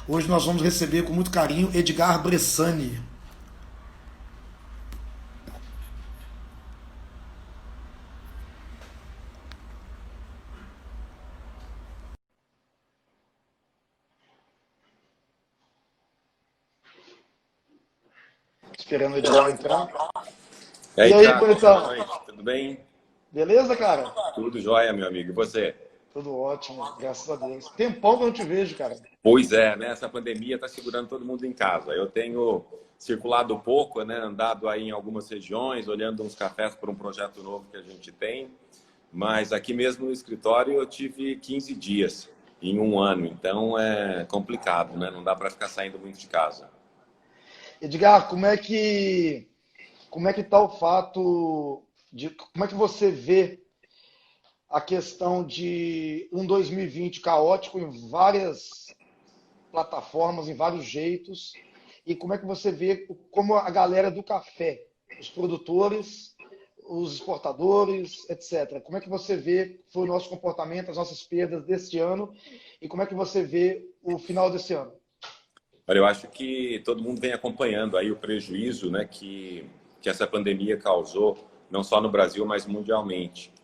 Hoje nós vamos receber com muito carinho Edgar Bressani. Esperando o Edgar entrar. E aí, E aí, Thiago, boa bonitão? noite, tudo bem? Beleza, cara? Tudo jóia, meu amigo. E você? Tudo ótimo, graças a Deus. Tempão que eu não te vejo, cara. Pois é, né? Essa pandemia está segurando todo mundo em casa. Eu tenho circulado pouco, né? Andado aí em algumas regiões, olhando uns cafés para um projeto novo que a gente tem. Mas aqui mesmo no escritório eu tive 15 dias em um ano, então é complicado, né? Não dá para ficar saindo muito de casa. Edgar, como é que tá o fato de como é que você vê a questão de um 2020 caótico em várias plataformas, em vários jeitos, e como é que você vê como a galera do café, os produtores, os exportadores, etc. Como é que você vê foi o nosso comportamento, as nossas perdas deste ano e como é que você vê o final desse ano? Olha, eu acho que todo mundo vem acompanhando aí o prejuízo, né, que essa pandemia causou, não só no Brasil, mas mundialmente.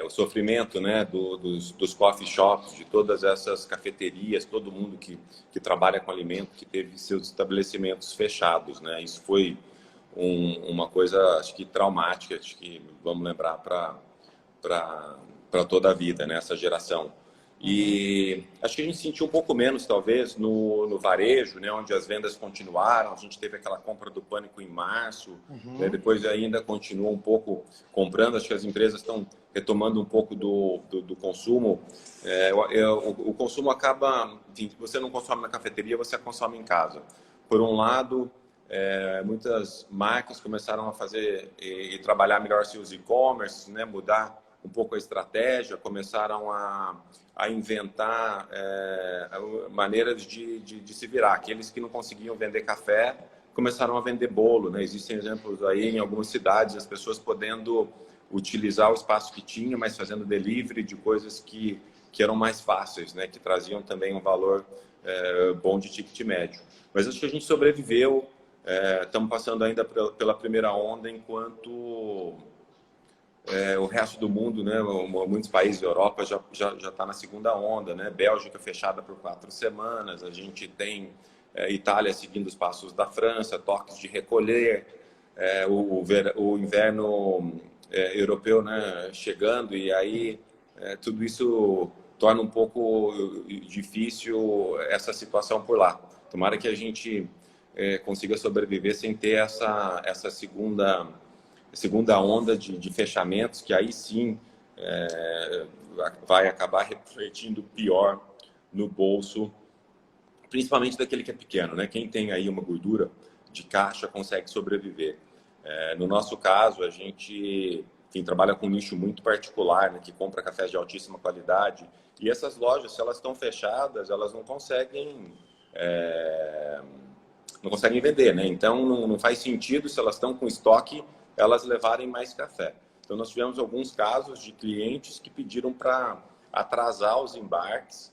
O sofrimento, né, dos coffee shops, de todas essas cafeterias, todo mundo que trabalha com alimento, que teve seus estabelecimentos fechados, né? Isso foi uma coisa, acho que traumática, acho que vamos lembrar para toda a vida, né, essa geração. Uhum, E acho que a gente sentiu um pouco menos, talvez, no varejo, né, onde as vendas continuaram. A gente teve aquela compra do pânico em março, né, uhum. depois ainda continua um pouco comprando. Acho que as empresas estão retomando um pouco do consumo. O consumo acaba, enfim, você não consome na cafeteria, você consome em casa. Por um lado, muitas marcas começaram a fazer e trabalhar melhor seus e-commerce, né, mudar um pouco a estratégia, começaram a inventar maneiras de se virar. Aqueles que não conseguiam vender café começaram a vender bolo, né? Existem exemplos aí em algumas cidades, as pessoas podendo utilizar o espaço que tinha, mas fazendo delivery de coisas que eram mais fáceis, né? Que traziam também um valor bom de ticket médio. Mas acho que a gente sobreviveu, estamos passando ainda pela primeira onda, enquanto o resto do mundo, né, muitos países da Europa já está na segunda onda, né? Bélgica fechada por 4 semanas, a gente tem Itália seguindo os passos da França, toques de recolher, o inverno europeu, né, chegando, e aí tudo isso torna um pouco difícil essa situação por lá. Tomara que a gente consiga sobreviver sem ter essa segunda onda de fechamentos, que aí sim vai acabar refletindo pior no bolso, principalmente daquele que é pequeno, né? Quem tem aí uma gordura de caixa consegue sobreviver. No nosso caso, a gente, enfim, trabalha com um nicho muito particular, né, que compra cafés de altíssima qualidade, e essas lojas, se elas estão fechadas, elas não conseguem vender, né? Então não faz sentido, se elas estão com estoque, elas levarem mais café. Então nós tivemos alguns casos de clientes que pediram para atrasar os embarques.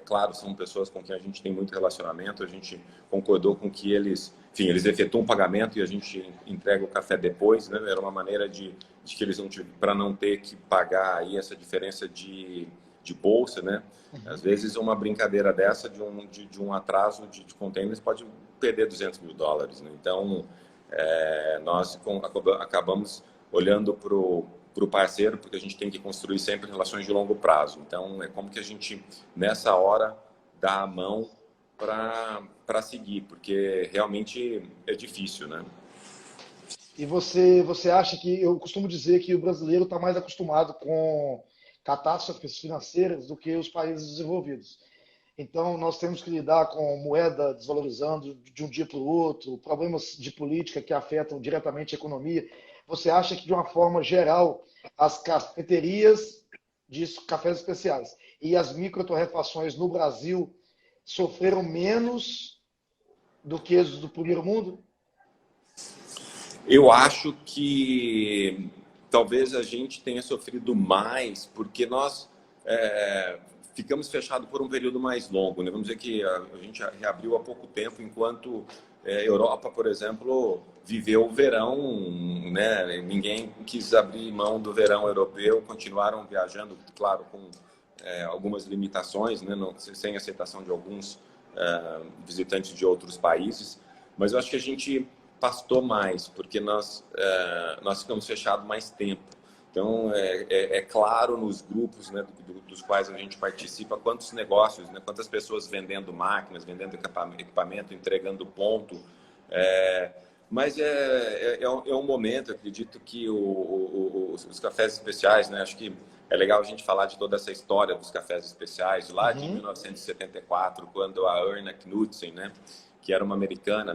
Claro, são pessoas com quem a gente tem muito relacionamento, a gente concordou com que eles, enfim, eles efetuam um pagamento e a gente entrega o café depois, né? Era uma maneira de que eles não, para não ter que pagar aí essa diferença de bolsa, né? Às vezes uma brincadeira dessa de um atraso de containers pode perder US$ 200 mil, né? Então nós acabamos olhando para o parceiro, porque a gente tem que construir sempre relações de longo prazo. Então é como que a gente nessa hora dá a mão para seguir, porque realmente é difícil, né? E você acha que, eu costumo dizer que o brasileiro está mais acostumado com catástrofes financeiras do que os países desenvolvidos. Então, nós temos que lidar com moeda desvalorizando de um dia para o outro, problemas de política que afetam diretamente a economia. Você acha que, de uma forma geral, as cafeterias de cafés especiais e as microtorrefações no Brasil sofreram menos do que as do primeiro mundo? Eu acho que talvez a gente tenha sofrido mais porque nós ficamos fechados por um período mais longo, né? Vamos dizer que a gente reabriu há pouco tempo, enquanto a Europa, por exemplo, viveu o verão, né? Ninguém quis abrir mão do verão europeu, continuaram viajando, claro, com algumas limitações, né? Não, sem aceitação de alguns visitantes de outros países, mas eu acho que a gente pastou mais, porque nós ficamos fechados mais tempo. Então, é claro nos grupos, né, dos quais a gente participa, quantos negócios, né, quantas pessoas vendendo máquinas, vendendo equipamento, entregando ponto. Mas é um momento, acredito que os cafés especiais, né, acho que é legal a gente falar de toda essa história dos cafés especiais, lá de 1974, quando a Erna Knudsen, né, que era uma americana,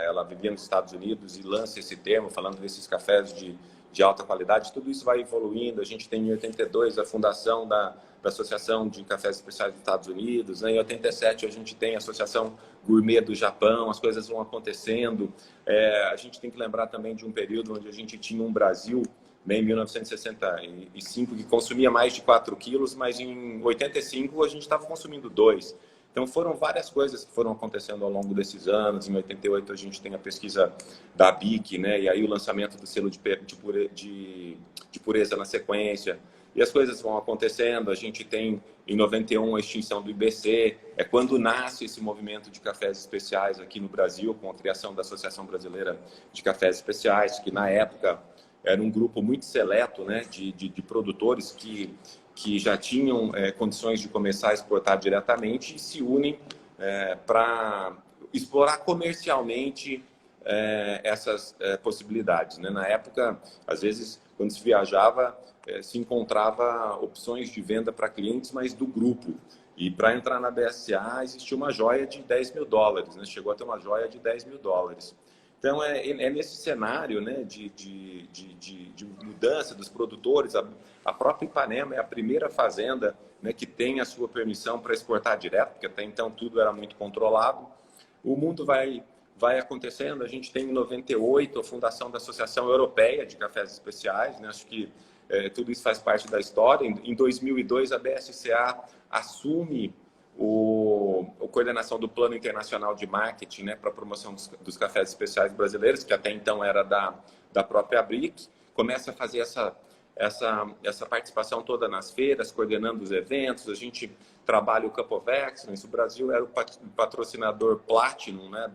ela vivia nos Estados Unidos e lança esse termo, falando desses cafés de alta qualidade. Tudo isso vai evoluindo. A gente tem em 82 a fundação da Associação de Cafés Especiais dos Estados Unidos, né? Em 87 a gente tem a Associação Gourmet do Japão, as coisas vão acontecendo. A gente tem que lembrar também de um período onde a gente tinha um Brasil, né, em 1965, que consumia mais de 4 quilos, mas em 85 a gente estava consumindo 2. Então, foram várias coisas que foram acontecendo ao longo desses anos. Em 88, a gente tem a pesquisa da BIC, né? E aí o lançamento do selo de pureza na sequência. E as coisas vão acontecendo. A gente tem, em 91, a extinção do IBC. É quando nasce esse movimento de cafés especiais aqui no Brasil, com a criação da Associação Brasileira de Cafés Especiais, que, na época, era um grupo muito seleto, né, de produtores que já tinham condições de começar a exportar diretamente e se unem para explorar comercialmente essas possibilidades, né? Na época, às vezes, quando se viajava, se encontrava opções de venda para clientes, mas do grupo. E para entrar na BSA existia uma joia de $10.000, né? Chegou a ter uma joia de $10.000. Então, é nesse cenário, né, de mudança dos produtores. A própria Ipanema é a primeira fazenda, né, que tem a sua permissão para exportar direto, porque até então tudo era muito controlado. O mundo vai acontecendo. A gente tem em 98 a fundação da Associação Europeia de Cafés Especiais, né? Acho que tudo isso faz parte da história. Em 2002, a BSCA assume a coordenação do Plano Internacional de Marketing, né, para a promoção dos cafés especiais brasileiros, que até então era da própria BRIC. Começa a fazer essa participação toda nas feiras, coordenando os eventos. A gente trabalha o Cup of Excellence. O Brasil era o patrocinador Platinum, né,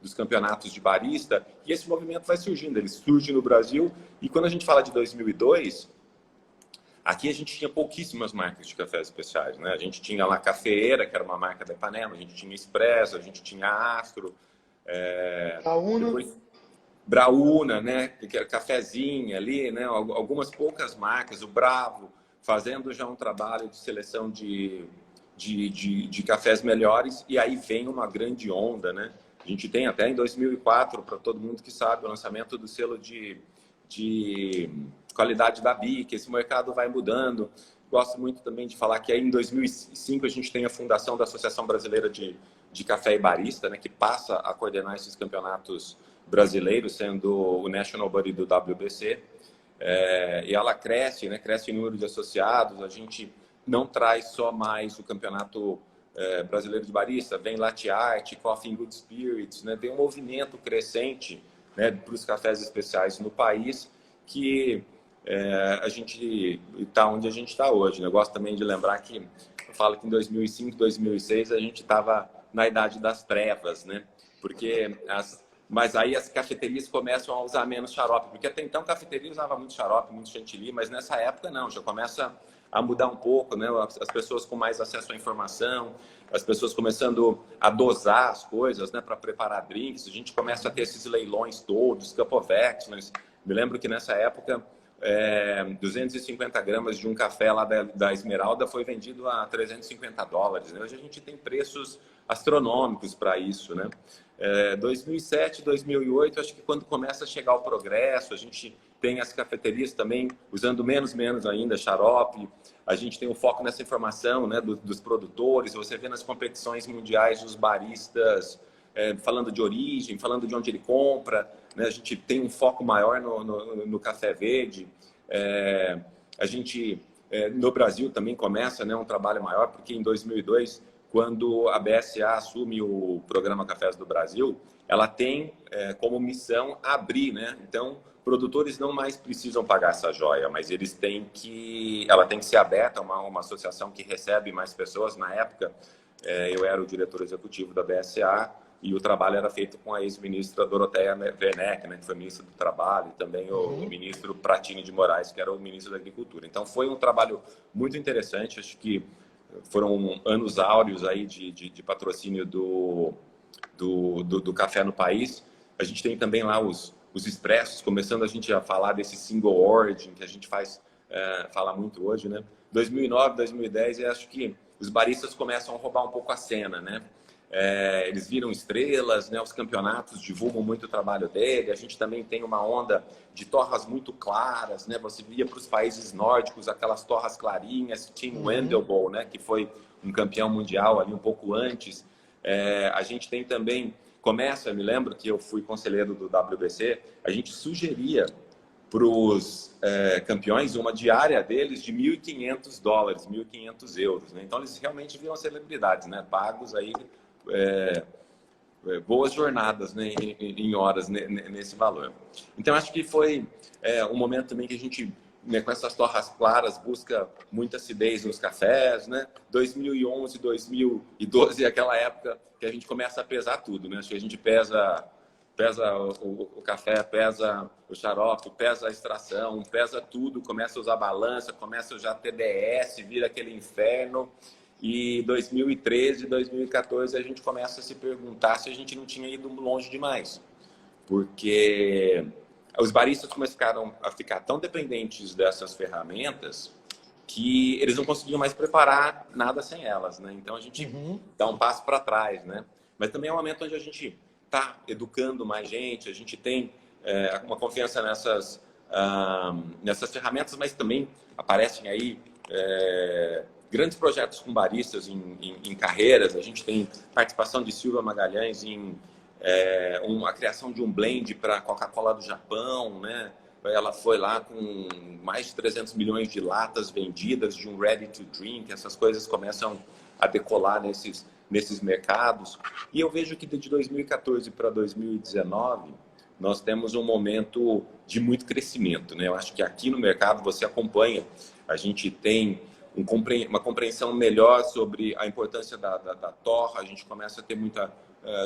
dos campeonatos de barista, e esse movimento vai surgindo. Ele surge no Brasil, e quando a gente fala de 2002... Aqui a gente tinha pouquíssimas marcas de cafés especiais, né? A gente tinha lá Cafeeira, que era uma marca da Ipanema, a gente tinha Expresso, a gente tinha Astro, depois Brauna, né? Que era Cafezinha ali, né? Algumas poucas marcas, o Bravo, fazendo já um trabalho de seleção de cafés melhores, e aí vem uma grande onda, né? A gente tem até em 2004, para todo mundo que sabe, o lançamento do selo de qualidade da BIC. Esse mercado vai mudando. Gosto muito também de falar que aí em 2005 a gente tem a fundação da Associação Brasileira de Café e Barista, né, que passa a coordenar esses campeonatos brasileiros, sendo o National Body do WBC. E ela cresce, né, cresce em número de associados. A gente não traz só mais o campeonato brasileiro de barista, vem Latte Art, Coffee and Good Spirits, né, tem um movimento crescente, né, para os cafés especiais no país, que a gente está onde a gente está hoje. Eu gosto também de lembrar que eu falo que em 2005, 2006 a gente estava na idade das trevas, né? Mas aí as cafeterias começam a usar menos xarope, porque até então a cafeteria usava muito xarope, muito chantilly, mas nessa época não, já começa a mudar um pouco, né? As pessoas com mais acesso à informação, as pessoas começando a dosar as coisas, né, para preparar drinks. A gente começa a ter esses leilões todos, Cup of Excellence. Me lembro que nessa época 250 gramas de um café lá da Esmeralda foi vendido a $350, né? Hoje a gente tem preços astronômicos para isso, né? 2007, 2008, acho que quando começa a chegar o progresso, a gente tem as cafeterias também usando menos ainda xarope. A gente tem um foco nessa informação, né, dos produtores. Você vê nas competições mundiais os baristas falando de origem, falando de onde ele compra, né? A gente tem um foco maior no café verde. A gente No Brasil também começa, né, um trabalho maior, porque em 2002, quando a BSA assume o programa Cafés do Brasil, ela tem como missão abrir, né? Então, produtores não mais precisam pagar essa joia, mas ela tem que ser aberta a uma associação que recebe mais pessoas. Na época, eu era o diretor executivo da BSA e o trabalho era feito com a ex-ministra Doroteia Werneck, né, que foi ministra do Trabalho, e também o ministro Pratini de Moraes, que era o ministro da Agricultura. Então, foi um trabalho muito interessante. Acho que foram anos áureos aí de patrocínio do café no país. A gente tem também lá os expressos, começando a gente a falar desse single origin, que a gente fala muito hoje, né? 2009, 2010, eu acho que os baristas começam a roubar um pouco a cena, né? Eles viram estrelas, né? Os campeonatos divulgam muito o trabalho dele. A gente também tem uma onda de torras muito claras, né? Você via para os países nórdicos aquelas torras clarinhas, Tim Wendelboe, né? Que foi um campeão mundial ali um pouco antes. A gente tem também, me lembro que eu fui conselheiro do WBC, a gente sugeria para os campeões uma diária deles de $1.500, 1.500 euros, né? Então eles realmente viram celebridades, né? Pagos aí boas jornadas, né? Em horas nesse valor. Então acho que foi um momento também que a gente, né, com essas torras claras, busca muita acidez nos cafés, né? 2011, 2012 é aquela época que a gente começa a pesar tudo, né? Acho que a gente pesa o café, pesa o xarope, pesa a extração, pesa tudo, começa a usar balança, começa a usar TDS, vira aquele inferno. E 2013, 2014 a gente começa a se perguntar se a gente não tinha ido longe demais, porque os baristas começaram a ficar tão dependentes dessas ferramentas que eles não conseguiam mais preparar nada sem elas, né? Então a gente dá um passo para trás, né? Mas também é um momento onde a gente está educando mais gente, a gente tem uma confiança nessas ferramentas, mas também aparecem aí grandes projetos com baristas em carreiras. A gente tem participação de Silvia Magalhães em a criação de um blend para a Coca-Cola do Japão, né? Ela foi lá com mais de 300 milhões de latas vendidas de um ready to drink. Essas coisas começam a decolar nesses mercados. E eu vejo que de 2014 para 2019 nós temos um momento de muito crescimento, né? Eu acho que aqui no mercado você acompanha, a gente tem uma compreensão melhor sobre a importância da torra, a gente começa a ter muita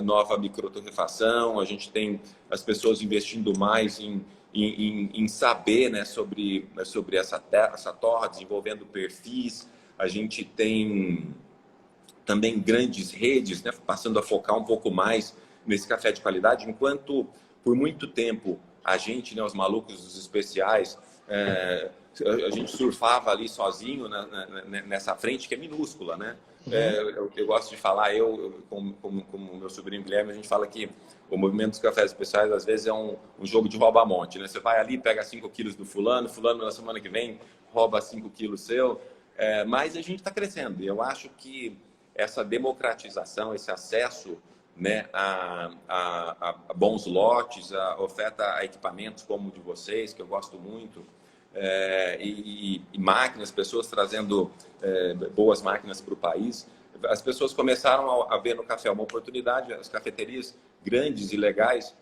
nova microtorrefação, a gente tem as pessoas investindo mais em saber, né, sobre essa torra, desenvolvendo perfis. A gente tem também grandes redes, né, passando a focar um pouco mais nesse café de qualidade, enquanto por muito tempo a gente, né, os malucos dos especiais, a gente surfava ali sozinho nessa frente que é minúscula, né? Eu gosto de falar, como o meu sobrinho Guilherme, a gente fala que o movimento dos cafés especiais às vezes é um jogo de rouba-monte, né? Você vai ali, pega 5 quilos do fulano na semana que vem rouba 5 quilos seu, mas a gente está crescendo. E eu acho que essa democratização, esse acesso, né, a bons lotes, a oferta a equipamentos como o de vocês, que eu gosto muito, e máquinas, pessoas trazendo boas máquinas para o país. As pessoas começaram a ver no café uma oportunidade. As cafeterias grandes e legais,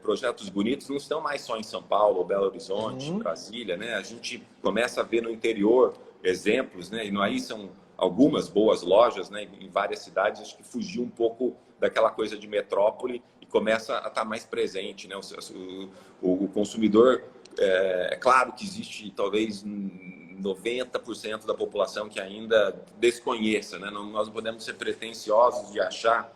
projetos bonitos, não estão mais só em São Paulo, Belo Horizonte, Brasília, né? A gente começa a ver no interior exemplos, né? E aí são algumas boas lojas, né, em várias cidades. Acho que fugiu um pouco daquela coisa de metrópole e começa a estar mais presente, né? O consumidor, é claro que existe talvez 90% da população que ainda desconheça, né? Nós não podemos ser pretensiosos de achar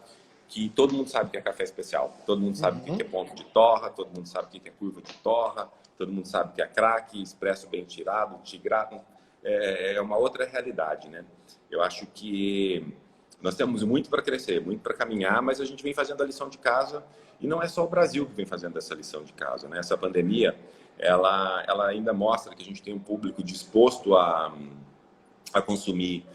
que todo mundo sabe o que é café especial, todo mundo sabe o que é ponto de torra, todo mundo sabe o que é curva de torra, todo mundo sabe o que é crack, expresso bem tirado, tigrado. É uma outra realidade, né? Eu acho que nós temos muito para crescer, muito para caminhar, mas a gente vem fazendo a lição de casa, e não é só o Brasil que vem fazendo essa lição de casa, né? Essa pandemia, ela ainda mostra que a gente tem um público disposto a consumir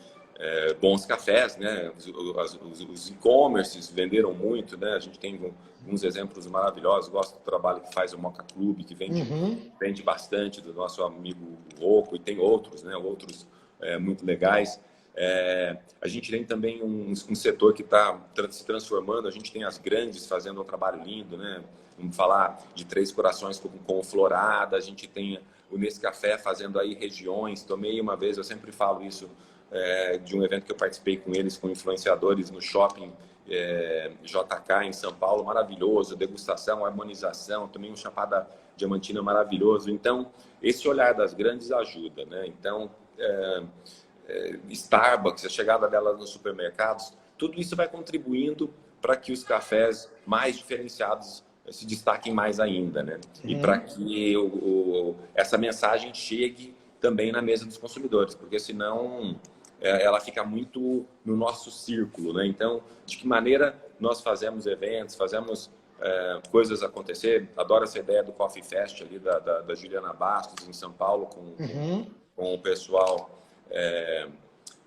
bons cafés, né? Os e-commerces venderam muito, né? A gente tem alguns exemplos maravilhosos. Gosto do trabalho que faz o Mocha Club, que vende bastante, do nosso amigo Rocco, e tem outros, né? Outros muito legais. A gente tem também um setor que está se transformando. A gente tem as grandes fazendo um trabalho lindo, né? Vamos falar de Três Corações com Florada. A gente tem o Nescafé fazendo aí regiões. Tomei uma vez, eu sempre falo isso, de um evento que eu participei com eles, com influenciadores no shopping JK em São Paulo, maravilhoso, degustação, harmonização, também um Chapada Diamantina maravilhoso. Então, esse olhar das grandes ajuda, né? Então, Starbucks, a chegada dela nos supermercados, tudo isso vai contribuindo para que os cafés mais diferenciados se destaquem mais ainda, né? E para que essa mensagem chegue também na mesa dos consumidores, porque senão ela fica muito no nosso círculo, né? Então, de que maneira nós fazemos eventos, fazemos coisas acontecer? Adoro essa ideia do Coffee Fest ali da Juliana Bastos em São Paulo com o pessoal,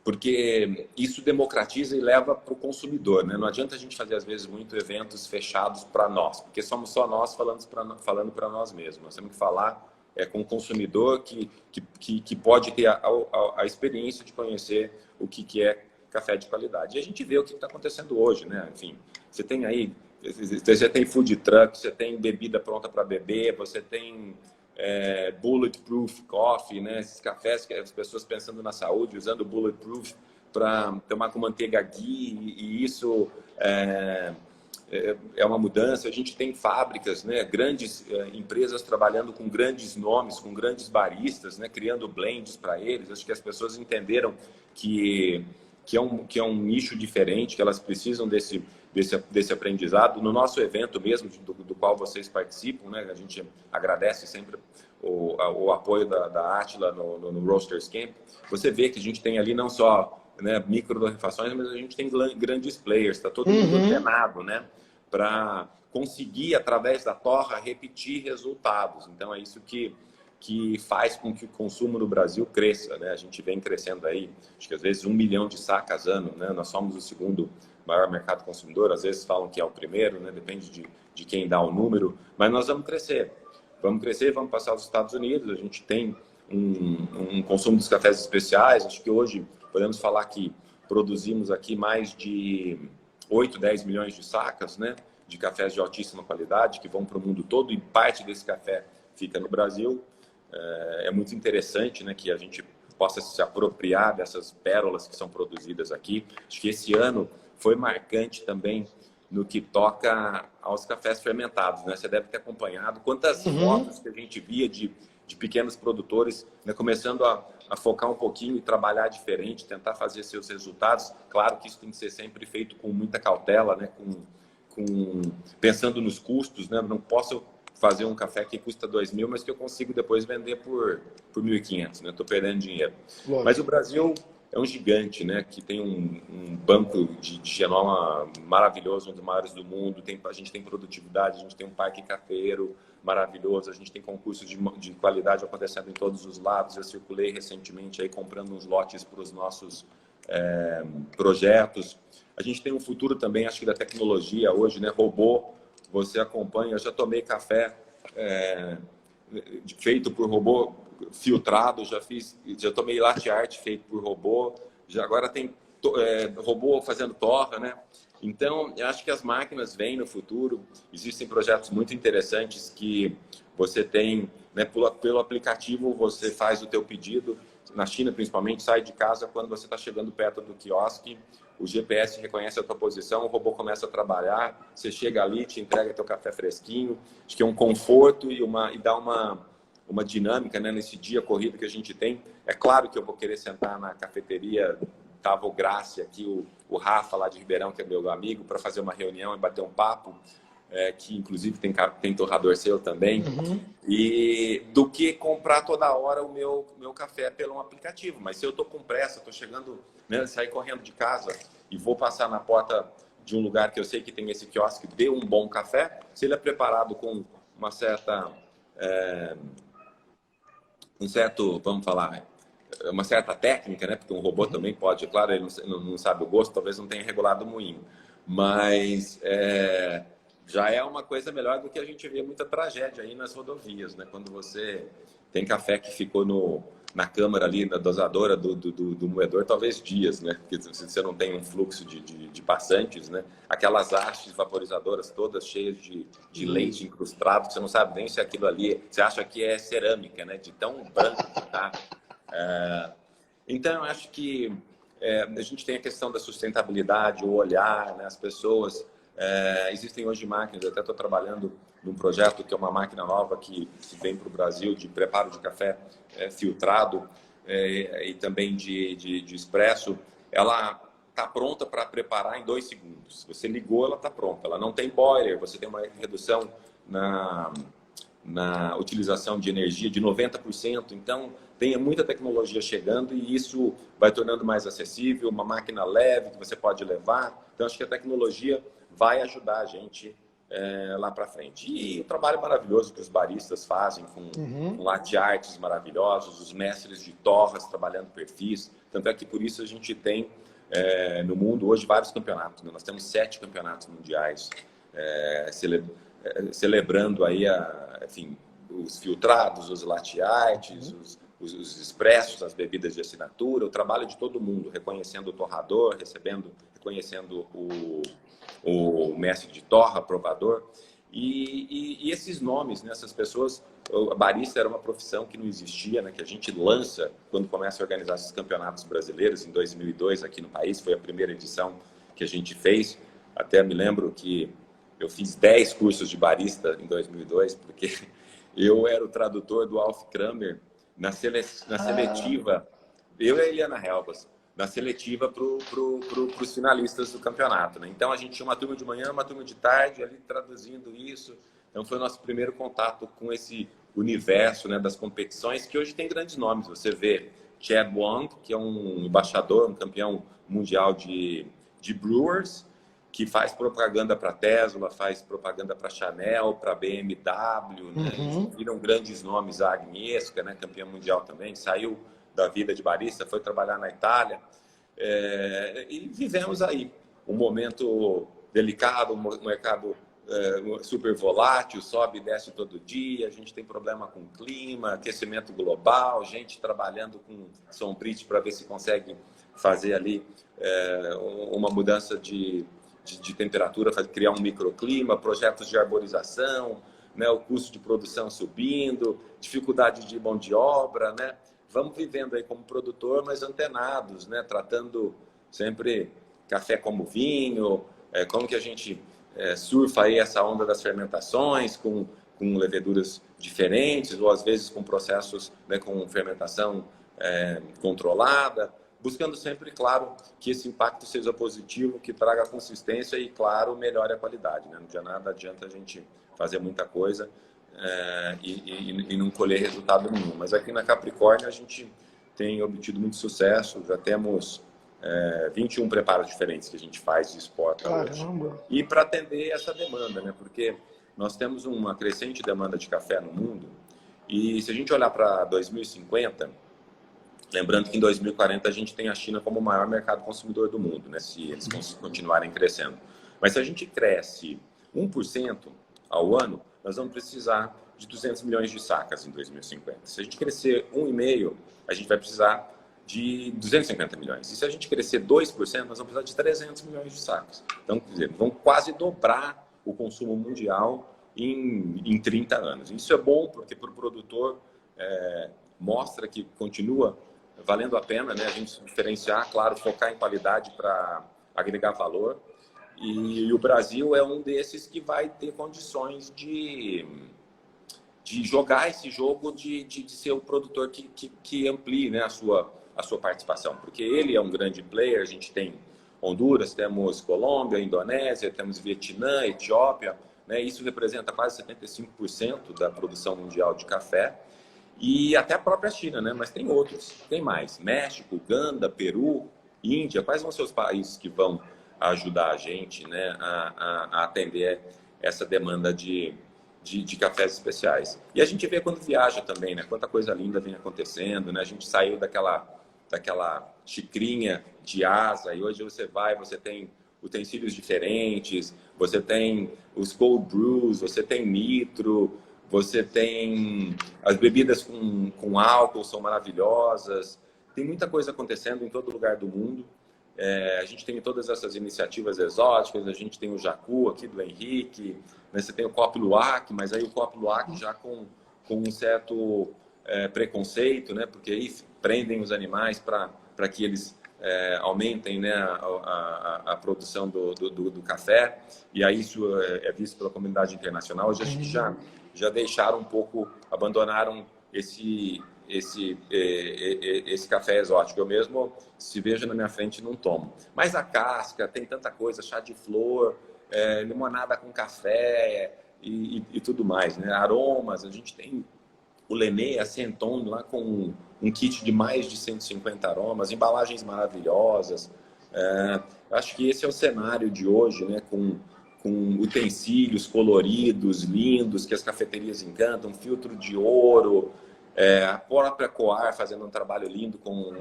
porque isso democratiza e leva para o consumidor, né? Não adianta a gente fazer às vezes muito eventos fechados para nós, porque somos só nós falando para nós mesmos. Nós temos que falar com o consumidor que pode ter a experiência de conhecer o que é café de qualidade. E a gente vê o que está acontecendo hoje, né? Enfim, você tem food truck, você tem bebida pronta para beber, você tem bulletproof coffee, né? Esses cafés que as pessoas pensando na saúde, usando bulletproof para tomar com manteiga ghee, e isso é uma mudança. A gente tem fábricas, né? Grandes empresas trabalhando com grandes nomes, com grandes baristas, né? Criando blends para eles. Acho que as pessoas entenderam que é um nicho diferente, que elas precisam desse aprendizado. No nosso evento mesmo, do qual vocês participam, né? A gente agradece sempre o apoio da Átila no Roasters Camp. Você vê que a gente tem ali não só, né, micro torrefações, mas a gente tem grandes players, está todo mundo ordenado, né, para conseguir, através da torra, repetir resultados. Então, é isso que faz com que o consumo no Brasil cresça, né? A gente vem crescendo aí, acho que às vezes 1 milhão de sacas ano, né? Nós somos o segundo maior mercado consumidor, às vezes falam que é o primeiro, né? Depende de quem dá o número, mas nós vamos crescer, vamos passar aos Estados Unidos. A gente tem um consumo dos cafés especiais. Acho que hoje podemos falar que produzimos aqui mais de 8, 10 milhões de sacas, né? De cafés de altíssima qualidade que vão para o mundo todo, e parte desse café fica no Brasil. É muito interessante, né, que a gente possa se apropriar dessas pérolas que são produzidas aqui. Acho que esse ano foi marcante também no que toca aos cafés fermentados, né? Você deve ter acompanhado quantas fotos que a gente via de pequenos produtores, né, começando a focar um pouquinho e trabalhar diferente, tentar fazer seus resultados. Claro que isso tem que ser sempre feito com muita cautela, né, pensando nos custos, né? Não posso fazer um café que custa 2.000, mas que eu consigo depois vender por 1.500, né? Estou perdendo dinheiro. Lógico. Mas o Brasil é um gigante, né? Que tem um banco de genoma maravilhoso, um dos maiores do mundo. A gente tem produtividade, a gente tem um parque cafeiro maravilhoso, a gente tem concursos de qualidade acontecendo em todos os lados. Eu circulei recentemente aí comprando uns lotes para os nossos projetos. A gente tem um futuro também, acho que da tecnologia hoje, né? Robô. Você acompanha, eu já tomei café feito por robô filtrado, já tomei latte art feito por robô, agora tem robô fazendo torra, né? Então, eu acho que as máquinas vêm no futuro. Existem projetos muito interessantes que você tem, né, pelo aplicativo, você faz o teu pedido, na China principalmente, sai de casa quando você está chegando perto do quiosque. O GPS reconhece a tua posição, o robô começa a trabalhar, você chega ali, te entrega teu café fresquinho. Acho que é um conforto e dá uma dinâmica, né, nesse dia corrido que a gente tem. É claro que eu vou querer sentar na cafeteria Tavo Gracia, aqui o Rafa lá de Ribeirão, que é meu amigo, para fazer uma reunião e bater um papo, que inclusive tem torrador seu também, e do que comprar toda hora o meu café pelo aplicativo. Mas se eu estou com pressa, estou chegando, né, sair correndo de casa e vou passar na porta de um lugar que eu sei que tem esse quiosque de um bom café, se ele é preparado com uma certa, vamos falar, uma certa técnica, né? Porque um robô também pode, claro, ele não sabe o gosto, talvez não tenha regulado o moinho, mas já é uma coisa melhor do que a gente vê muita tragédia aí nas rodovias, né? Quando você tem café que ficou na câmara ali, na dosadora do moedor, talvez dias, né? Porque se você não tem um fluxo de passantes, né? Aquelas hastes vaporizadoras todas cheias de leite incrustado, que você não sabe nem se aquilo ali, você acha que é cerâmica, né? De tão branco que tá. Então, eu acho que a gente tem a questão da sustentabilidade, o olhar, né? As pessoas... existem hoje máquinas, até estou trabalhando num projeto que é uma máquina nova que vem para o Brasil de preparo de café filtrado e também de expresso. Ela está pronta para preparar em 2 segundos. Você ligou, ela está pronta. Ela não tem boiler, você tem uma redução na utilização de energia de 90%. Então, tem muita tecnologia chegando e isso vai tornando mais acessível, uma máquina leve que você pode levar. Então, acho que a tecnologia vai ajudar a gente lá para frente. E o trabalho maravilhoso que os baristas fazem com latte arts maravilhosos, os mestres de torras trabalhando perfis. Tanto é que por isso a gente tem no mundo hoje vários campeonatos. Né? Nós temos 7 campeonatos mundiais celebrando aí enfim, os filtrados, os latte arts, os expressos, as bebidas de assinatura, o trabalho de todo mundo, reconhecendo o torrador, reconhecendo o mestre de torra, provador. E esses nomes, né, essas pessoas, a barista era uma profissão que não existia, né, que a gente lança quando começa a organizar esses campeonatos brasileiros em 2002 aqui no país, foi a primeira edição que a gente fez. Até me lembro que eu fiz 10 cursos de barista em 2002, porque eu era o tradutor do Alf Kramer na seletiva, eu e a Eliana Helbas, na seletiva para os finalistas do campeonato. Né? Então, a gente tinha uma turma de manhã, uma turma de tarde, ali traduzindo isso. Então, foi o nosso primeiro contato com esse universo, né, das competições, que hoje tem grandes nomes. Você vê Chad Wong, que é um embaixador, um campeão mundial de Brewers, que faz propaganda para Tesla, faz propaganda para Chanel, para BMW, né? Viram grandes nomes, a Agnieszka, né, campeã mundial também, saiu da vida de barista, foi trabalhar na Itália, e vivemos aí um momento delicado, um mercado super volátil, sobe e desce todo dia, a gente tem problema com o clima, aquecimento global, gente trabalhando com Sombrite para ver se consegue fazer ali uma mudança de temperatura, criar um microclima, projetos de arborização, né, o custo de produção subindo, dificuldade de mão de obra, né? Vamos vivendo aí como produtor, mas antenados, né? Tratando sempre café como vinho, como que a gente surfa aí essa onda das fermentações com leveduras diferentes, ou às vezes com processos, né, com fermentação controlada, buscando sempre, claro, que esse impacto seja positivo, que traga consistência e, claro, melhore a qualidade. Né? Não adianta a gente fazer muita coisa e não colher resultado nenhum. Mas aqui na Capricórnio a gente tem obtido muito sucesso, já temos 21 preparos diferentes que a gente faz e exporta hoje. E para atender essa demanda, né? Porque nós temos uma crescente demanda de café no mundo e se a gente olhar para 2050... Lembrando que em 2040 a gente tem a China como o maior mercado consumidor do mundo, né? Se eles continuarem crescendo. Mas se a gente cresce 1% ao ano, nós vamos precisar de 200 milhões de sacas em 2050. Se a gente crescer 1,5%, a gente vai precisar de 250 milhões. E se a gente crescer 2%, nós vamos precisar de 300 milhões de sacas. Então, quer dizer, vamos quase dobrar o consumo mundial em 30 anos. Isso é bom porque para o produtor mostra que continua valendo a pena, né? A gente se diferenciar, claro, focar em qualidade para agregar valor. E o Brasil é um desses que vai ter condições de jogar esse jogo, de ser o produtor que amplie, né, a sua participação. Porque ele é um grande player, a gente tem Honduras, temos Colômbia, Indonésia, temos Vietnã, Etiópia, né? Isso representa quase 75% da produção mundial de café. E até a própria China, né? Mas tem outros, tem mais. México, Uganda, Peru, Índia. Quais vão ser os países que vão ajudar a gente, né, a atender essa demanda de de cafés especiais. E a gente vê quando viaja também, né? Quanta coisa linda vem acontecendo, né? A gente saiu daquela xicrinha de asa e hoje você tem utensílios diferentes, você tem os cold brews, você tem nitro, você tem as bebidas com álcool, são maravilhosas. Tem muita coisa acontecendo em todo lugar do mundo. A gente tem todas essas iniciativas exóticas, a gente tem o Jacu aqui do Henrique, né? Você tem o Copo Luwak, mas aí o Copo Luwak já com um certo preconceito, né? Porque aí prendem os animais para que eles aumentem, né, a produção do café, e aí isso é visto pela comunidade internacional. Hoje acho que já deixaram um pouco, abandonaram esse café exótico. Eu mesmo, se vejo na minha frente, não tomo. Mas a casca, tem tanta coisa, chá de flor, limonada com café e tudo mais, né? Aromas, a gente tem o Lemay, a Centone lá com um kit de mais de 150 aromas, embalagens maravilhosas. Acho que esse é o cenário de hoje, né? Com utensílios coloridos, lindos, que as cafeterias encantam, filtro de ouro, a própria Coar fazendo um trabalho lindo com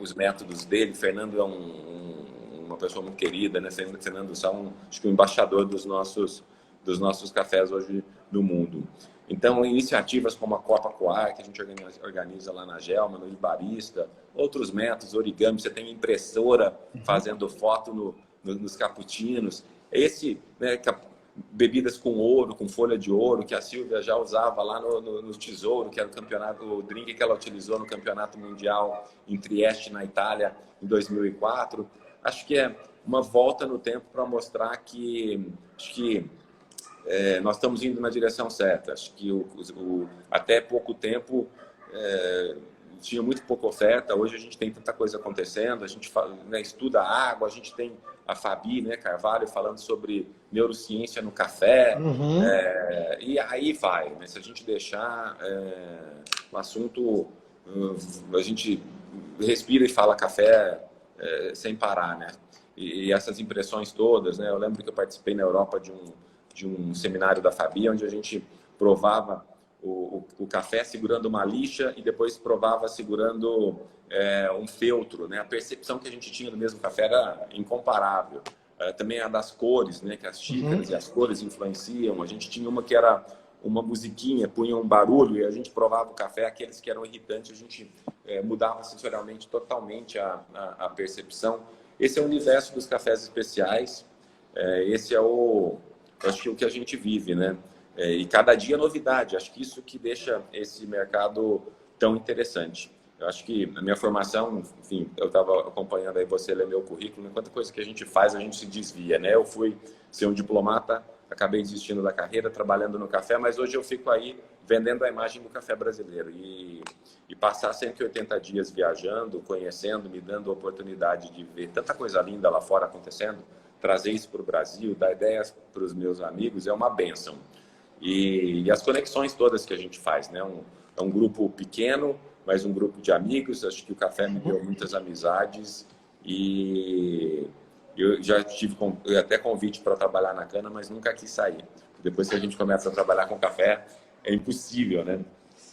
os métodos dele. Fernando é uma pessoa muito querida, né? Fernando Sá, acho que o embaixador dos nossos cafés hoje no mundo. Então, iniciativas como a Copa Coar, que a gente organiza lá na Gelma, no Ibarista, outros métodos, origami, você tem impressora fazendo foto nos cappuccinos. Né, bebidas com ouro, com folha de ouro, que a Silvia já usava lá no Tesouro, que era o drink que ela utilizou no Campeonato Mundial em Trieste, na Itália, em 2004. Acho que é uma volta no tempo para mostrar que nós estamos indo na direção certa. Acho que até pouco tempo tinha muito pouca oferta. Hoje a gente tem tanta coisa acontecendo. A gente né, estuda a água. A gente tem a Fabi, né, Carvalho, falando sobre neurociência no café. E aí vai, né? Se a gente deixar o assunto, a gente respira e fala café sem parar, né? E essas impressões todas, né? Eu lembro que eu participei na Europa de um seminário da Fabi, onde a gente provava o café segurando uma lixa e depois provava segurando um feltro, né? A percepção que a gente tinha do mesmo café era incomparável. Também a das cores, né? Que as xícaras e as cores influenciam. A gente tinha uma que era uma musiquinha, punha um barulho e a gente provava o café. Aqueles que eram irritantes, a gente mudava sensorialmente totalmente a percepção. Esse é o universo dos cafés especiais. Esse é acho que o que a gente vive, né? E cada dia novidade. Acho que isso que deixa esse mercado tão interessante. Eu acho que na minha formação, enfim, eu estava acompanhando aí você ler meu currículo, quanta coisa que a gente faz, a gente se desvia, né? Eu fui ser um diplomata, acabei desistindo da carreira, trabalhando no café, mas hoje eu fico aí vendendo a imagem do café brasileiro e passar 180 dias viajando, conhecendo, me dando a oportunidade de ver tanta coisa linda lá fora acontecendo, trazer isso para o Brasil, dar ideias para os meus amigos, é uma bênção. E as conexões todas que a gente faz, né? É um grupo pequeno, mas um grupo de amigos. Acho que o café me deu muitas amizades e eu já tive até convite para trabalhar na cana, mas nunca quis sair. Depois que a gente começa a trabalhar com café, é impossível, né?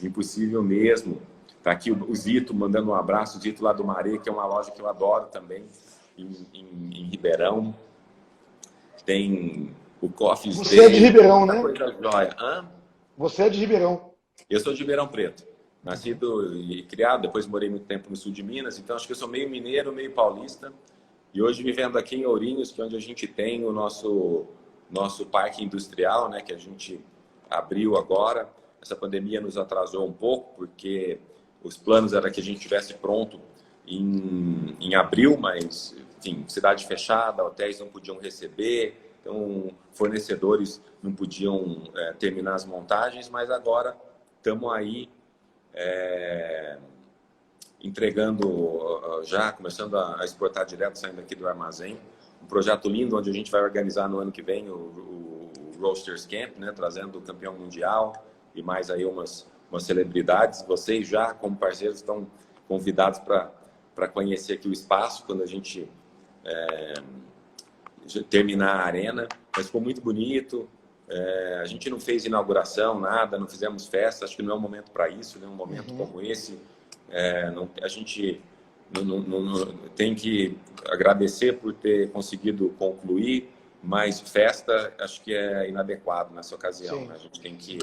Impossível mesmo. Tá aqui o Zito, mandando um abraço, o Zito lá do Maré, que é uma loja que eu adoro também, em Ribeirão. Tem o Coffee Você é de Ribeirão, né? Coisa jóia. Você é de Ribeirão. Eu sou de Ribeirão Preto. Nascido e criado, depois morei muito tempo no sul de Minas, então acho que eu sou meio mineiro, meio paulista. E hoje vivendo aqui em Ourinhos, que é onde a gente tem o nosso parque industrial, né, que a gente abriu agora. Essa pandemia nos atrasou um pouco, porque os planos eram que a gente tivesse pronto em abril, mas, enfim, cidade fechada, hotéis não podiam receber, então fornecedores não podiam terminar as montagens, mas agora estamos aí entregando já, começando a exportar direto, saindo aqui do armazém. Um projeto lindo, onde a gente vai organizar no ano que vem o Roasters Camp, né, trazendo o campeão mundial e mais aí umas celebridades. Vocês já, como parceiros, estão convidados para conhecer aqui o espaço, quando a gente terminar a arena. Mas ficou muito bonito. A gente não fez inauguração, nada, não fizemos festa, acho que não é um momento para isso, né? Um momento como esse. A gente tem que agradecer por ter conseguido concluir, mas festa acho que é inadequado nessa ocasião. Né? A gente tem que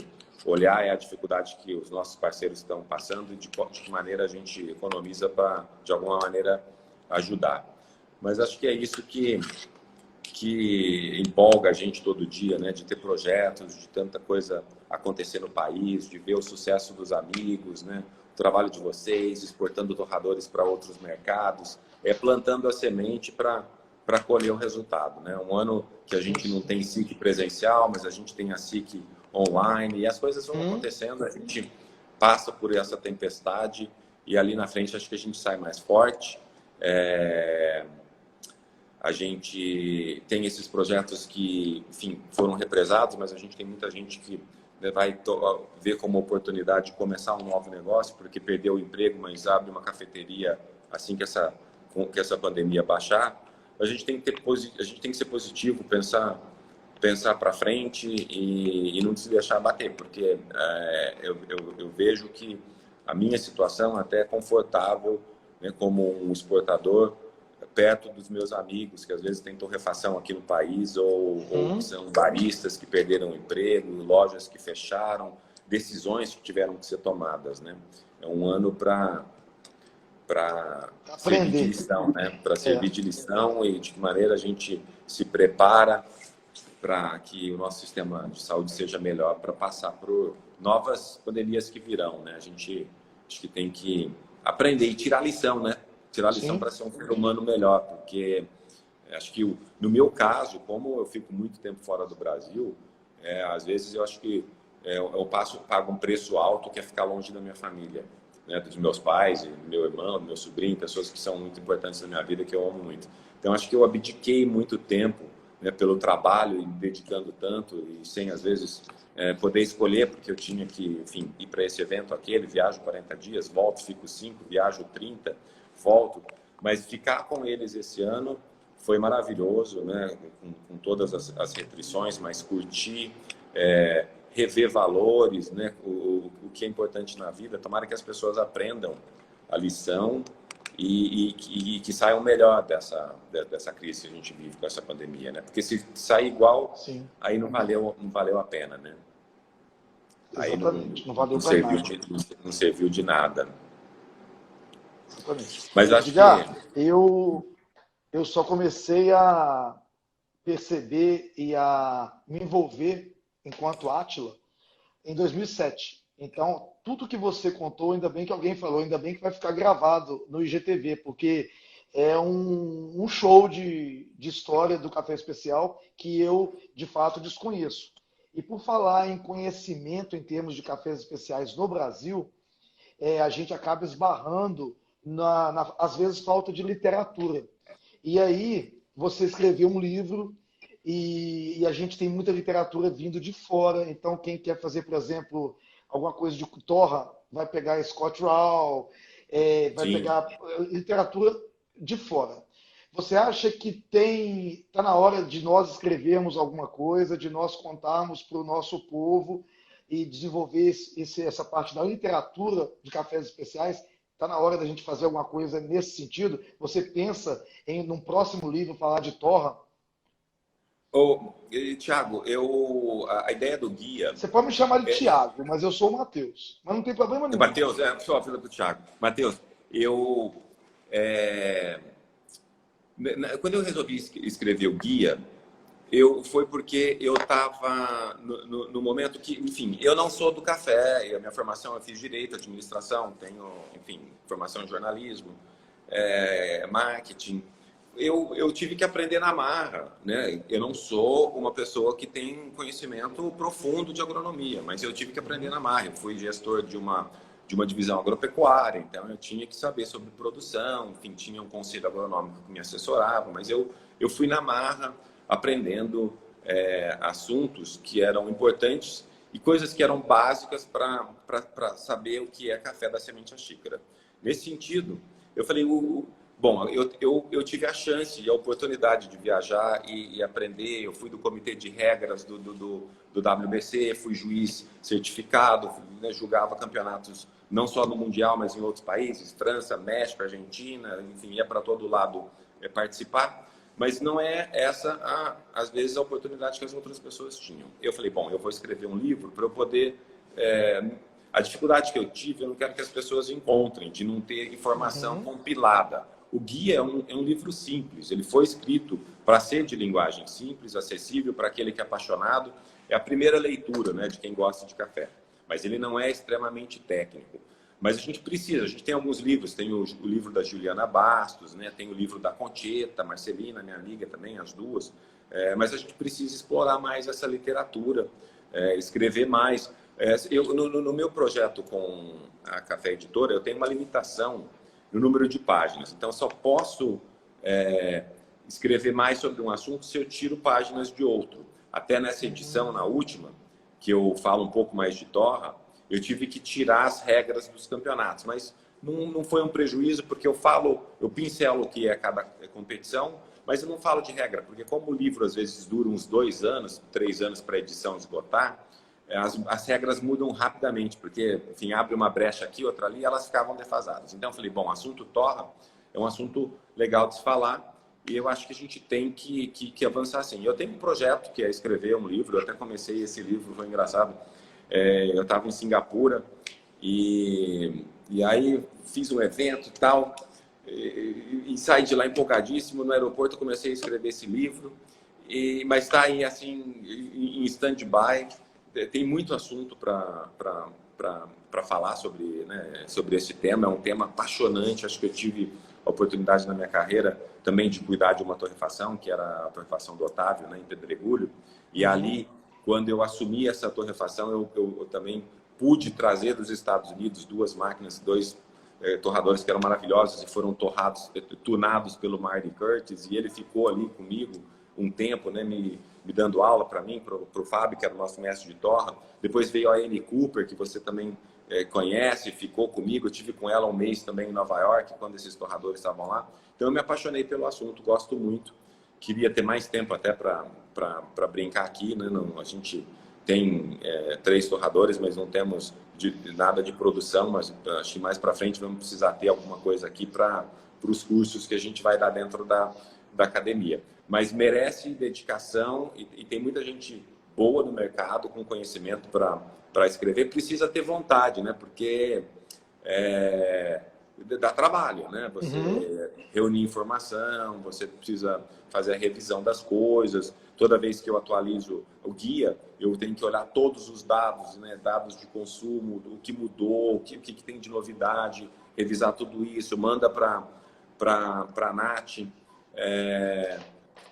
olhar a dificuldade que os nossos parceiros estão passando e de que maneira a gente economiza para, de alguma maneira, ajudar. Mas acho que é isso que empolga a gente todo dia, né? De ter projetos, de tanta coisa acontecer no país, de ver o sucesso dos amigos, né? O trabalho de vocês, exportando torradores para outros mercados, plantando a semente para colher o resultado, né? Um ano que a gente não tem SIC presencial, mas a gente tem a SIC online, e as coisas vão acontecendo, a gente passa por essa tempestade e ali na frente acho que a gente sai mais forte. A gente tem esses projetos que, enfim, foram represados, mas a gente tem muita gente que vai ver como oportunidade de começar um novo negócio, porque perdeu o emprego, mas abre uma cafeteria assim que essa pandemia baixar. A gente tem que ser positivo, pensar para frente e não se deixar bater, porque eu vejo que a minha situação até é confortável, né, como um exportador, perto dos meus amigos, que às vezes têm torrefação aqui no país, ou são baristas que perderam o emprego, lojas que fecharam, decisões que tiveram que ser tomadas, né? É um ano para servir de lição, né? Para servir de lição e de que maneira a gente se prepara para que o nosso sistema de saúde seja melhor para passar por novas pandemias que virão, né? A gente acho que tem que aprender e tirar lição, né? Tirar lição para ser um ser humano melhor, porque acho que no meu caso, como eu fico muito tempo fora do Brasil, às vezes eu acho que eu pago um preço alto que é ficar longe da minha família, né? Dos meus pais, do meu irmão, do meu sobrinho, pessoas que são muito importantes na minha vida, que eu amo muito. Então acho que eu abdiquei muito tempo, né, pelo trabalho e me dedicando tanto e sem às vezes poder escolher, porque eu tinha que, enfim, ir para esse evento aquele, viajo 40 dias, volto, fico 5, viajo 30, volto, mas ficar com eles esse ano foi maravilhoso, né? Com todas as restrições, mas curtir, rever valores, né? O que é importante na vida. Tomara que as pessoas aprendam a lição e que saiam melhor dessa crise que a gente vive com essa pandemia, né? Porque se sair igual, aí não valeu a pena, né? Exatamente, Aí não valeu para nada. não serviu de nada. Exatamente. Mas acho que eu só comecei a perceber e a me envolver enquanto Átila em 2007. Então, tudo que você contou, ainda bem que alguém falou, ainda bem que vai ficar gravado no IGTV, porque é um show de história do Café Especial que eu, de fato, desconheço. E por falar em conhecimento em termos de cafés especiais no Brasil, a gente acaba esbarrando às vezes, falta de literatura. E aí, você escreveu um livro e a gente tem muita literatura vindo de fora. Então, quem quer fazer, por exemplo, alguma coisa de torra, vai pegar Scott Rawl, vai pegar literatura de fora. Você acha que está na hora de nós escrevermos alguma coisa, de nós contarmos para o nosso povo e desenvolver essa parte da literatura de cafés especiais? Está na hora da gente fazer alguma coisa nesse sentido? Você pensa em, num próximo livro, falar de torra? Tiago, a ideia do guia... Você pode me chamar de Tiago, mas eu sou o Matheus. Mas não tem problema nenhum. Matheus, sou a filha do Tiago. Matheus, quando eu resolvi escrever o guia, foi porque eu estava no momento que, enfim, eu não sou do café, a minha formação, eu fiz direito, administração, tenho, enfim, formação em jornalismo, marketing. Eu tive que aprender na marra, né? Eu não sou uma pessoa que tem conhecimento profundo de agronomia, mas eu tive que aprender na marra. Eu fui gestor de uma divisão agropecuária, então eu tinha que saber sobre produção, enfim, tinha um conselho agronômico que me assessorava, mas eu fui na marra, aprendendo assuntos que eram importantes e coisas que eram básicas para saber o que é café da semente à xícara. Nesse sentido, eu falei, Bom, eu tive a chance e a oportunidade de viajar e aprender. Eu fui do comitê de regras do WBC, fui juiz certificado, né, julgava campeonatos não só no Mundial, mas em outros países, França, México, Argentina, enfim, ia para todo lado participar. Mas não é essa, às vezes, a oportunidade que as outras pessoas tinham. Eu falei, bom, eu vou escrever um livro para eu poder... a dificuldade que eu tive, eu não quero que as pessoas encontrem, de não ter informação compilada. O guia é um livro simples, ele foi escrito para ser de linguagem simples, acessível para aquele que é apaixonado. É a primeira leitura, né, de quem gosta de café, mas ele não é extremamente técnico. Mas a gente tem alguns livros, tem o livro da Juliana Bastos, né, tem o livro da Concheta, Marcelina, minha amiga também, as duas, mas a gente precisa explorar mais essa literatura, escrever mais. No meu projeto com a Café Editora, eu tenho uma limitação no número de páginas. Então, só posso escrever mais sobre um assunto se eu tiro páginas de outro. Até nessa edição, na última, que eu falo um pouco mais de torra, eu tive que tirar as regras dos campeonatos. Mas não foi um prejuízo, porque eu pincelo o que é cada competição, mas eu não falo de regra, porque como o livro às vezes dura uns 2 anos, 3 anos para a edição esgotar, as regras mudam rapidamente, porque, enfim, abre uma brecha aqui, outra ali, e elas ficavam defasadas. Então, eu falei, bom, o assunto torra é um assunto legal de se falar, e eu acho que a gente tem que avançar assim. Eu tenho um projeto que é escrever um livro, eu até comecei esse livro, foi engraçado. Eu estava em Singapura, e aí fiz um evento e tal, e saí de lá empolgadíssimo. No aeroporto eu comecei a escrever esse livro, mas está aí, assim, em stand-by. Tem muito assunto para falar sobre, né, sobre esse tema. É um tema apaixonante. Acho que eu tive a oportunidade na minha carreira também de cuidar de uma torrefação, que era a torrefação do Otávio, né, em Pedregulho. E ali, quando eu assumi essa torrefação, eu também pude trazer dos Estados Unidos 2 máquinas, 2 torradores que eram maravilhosos e foram tunados pelo Marty Curtis. E ele ficou ali comigo um tempo, né, me dando aula para mim, para o Fábio, que era o nosso mestre de torra. Depois veio a Annie Cooper, que você também conhece, ficou comigo. Eu tive com ela um mês também em Nova York, quando esses torradores estavam lá. Então eu me apaixonei pelo assunto, gosto muito. Queria ter mais tempo até para brincar aqui, né? A gente tem 3 torradores, mas não temos nada de produção, mas acho que mais para frente vamos precisar ter alguma coisa aqui para os cursos que a gente vai dar dentro da academia. Mas merece dedicação e tem muita gente boa no mercado, com conhecimento para escrever. Precisa ter vontade, né? Porque dá trabalho, né? Você reunir informação, você precisa fazer a revisão das coisas. Toda vez que eu atualizo o guia, eu tenho que olhar todos os dados, né? Dados de consumo, o que mudou, o que tem de novidade, revisar tudo isso, manda para a Nath.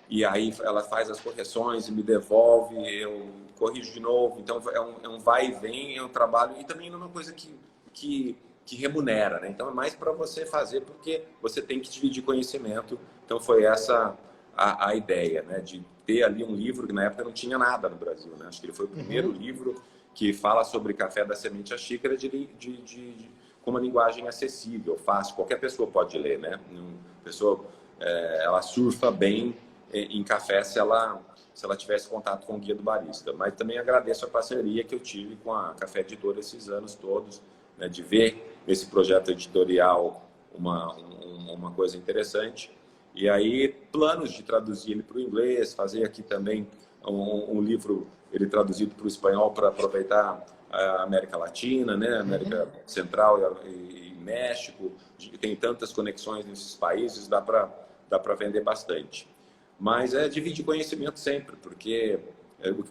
E aí ela faz as correções e me devolve, eu corrijo de novo. Então é um vai e vem, é um trabalho, e também não é uma coisa que remunera, né? Então é mais para você fazer, porque você tem que dividir conhecimento. Então foi essa a ideia, né? De ter ali um livro que na época não tinha nada no Brasil, né? Acho que ele foi o primeiro livro que fala sobre café da semente à xícara com uma linguagem acessível, fácil. Qualquer pessoa pode ler, né? A pessoa ela surfa bem em café se ela tivesse contato com o Guia do Barista. Mas também agradeço a parceria que eu tive com a Café Editora esses anos todos, né, de ver esse projeto editorial uma coisa interessante. E aí, planos de traduzir ele para o inglês, fazer aqui também um livro ele traduzido para o espanhol para aproveitar a América Latina, né, América Central e México. Tem tantas conexões nesses países, dá para vender bastante. Mas dividir conhecimento sempre, porque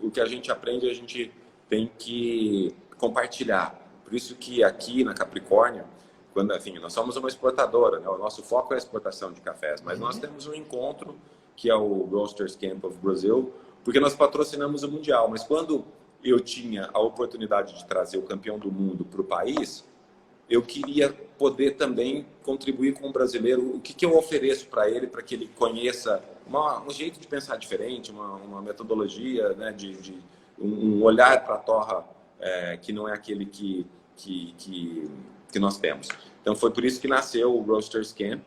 o que a gente aprende, a gente tem que compartilhar. Por isso que aqui na Capricórnia, enfim, nós somos uma exportadora, né? O nosso foco é a exportação de cafés, mas nós temos um encontro, que é o Roasters Camp of Brazil, porque nós patrocinamos o Mundial. Mas quando eu tinha a oportunidade de trazer o campeão do mundo para o país, eu queria poder também contribuir com o brasileiro. O que eu ofereço para ele, para que ele conheça um jeito de pensar diferente, uma metodologia, né, de um olhar para a torra que não é aquele que nós temos. Então foi por isso que nasceu o Roasters Camp,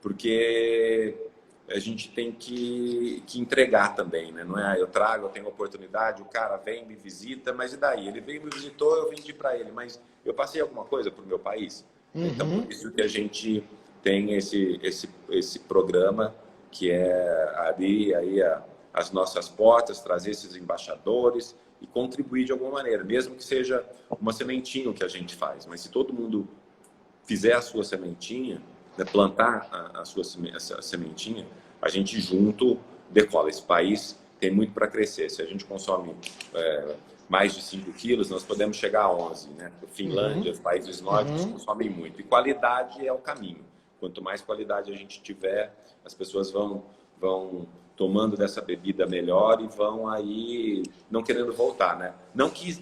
porque a gente tem que entregar também, né? Não é, eu trago, eu tenho oportunidade, o cara vem, me visita, mas e daí? Ele veio, me visitou, eu vendi para ele, mas eu passei alguma coisa para o meu país? Então, por isso que a gente tem esse programa, que é abrir aí as nossas portas, trazer esses embaixadores e contribuir de alguma maneira, mesmo que seja uma sementinha que a gente faz. Mas se todo mundo fizer a sua sementinha, né, plantar essa sementinha, a gente junto decola. Esse país tem muito para crescer. Se a gente consome mais de 5 quilos, nós podemos chegar a 11. Né? A Finlândia, os países nórdicos consomem muito. E qualidade é o caminho. Quanto mais qualidade a gente tiver, as pessoas vão tomando dessa bebida melhor e vão aí não querendo voltar, né? Não que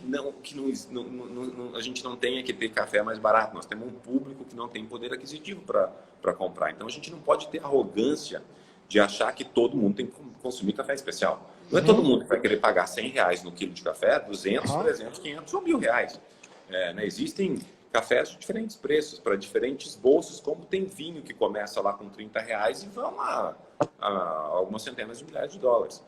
a gente não tenha que ter café mais barato. Nós temos um público que não tem poder aquisitivo para comprar. Então a gente não pode ter arrogância de achar que todo mundo tem que consumir café especial. Não é todo mundo que vai querer pagar R$100 no quilo de café, 200, 300, 500 ou R$1.000. Né? Existem cafés de diferentes preços, para diferentes bolsos, como tem vinho que começa lá com R$30 e vão a algumas centenas de milhares de dólares.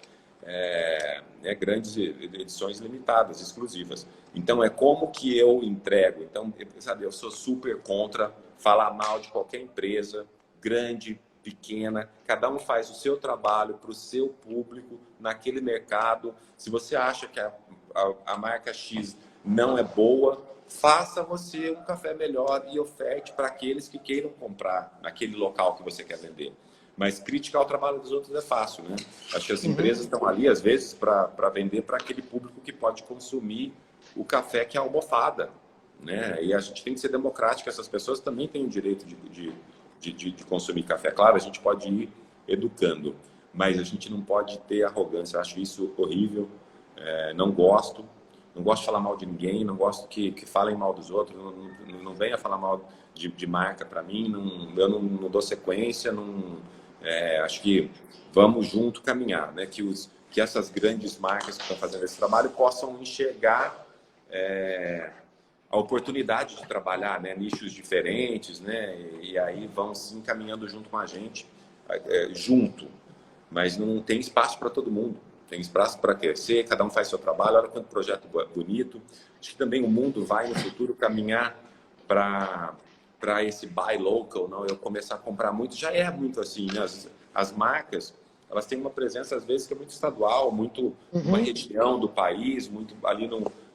Grandes edições limitadas, exclusivas. Então, é como que eu entrego. Então, sabe, eu sou super contra falar mal de qualquer empresa, grande, pequena. Cada um faz o seu trabalho para o seu público, naquele mercado. Se você acha que a marca X não é boa, faça você um café melhor e oferte para aqueles que queiram comprar naquele local que você quer vender. Mas criticar o trabalho dos outros é fácil, né? Acho que as empresas estão ali, às vezes, para vender para aquele público que pode consumir o café que é almofada, né? E a gente tem que ser democrático, essas pessoas também têm o direito de consumir café. Claro, a gente pode ir educando, mas a gente não pode ter arrogância. Eu acho isso horrível, não gosto. Não gosto de falar mal de ninguém, não gosto que falem mal dos outros, não venha falar mal de marca para mim, eu não dou sequência, acho que vamos junto caminhar, né? Que essas grandes marcas que estão fazendo esse trabalho possam enxergar a oportunidade de trabalhar, né? Nichos diferentes, né? E aí vão se encaminhando junto com a gente, junto, mas não tem espaço para todo mundo. Tem espaço para crescer, cada um faz seu trabalho, olha quanto projeto bonito. Acho que também o mundo vai, no futuro, caminhar para esse buy local, não? Eu começar a comprar muito, já é muito assim, né? As marcas, elas têm uma presença, às vezes, que é muito estadual, muito uma região do país, muito ali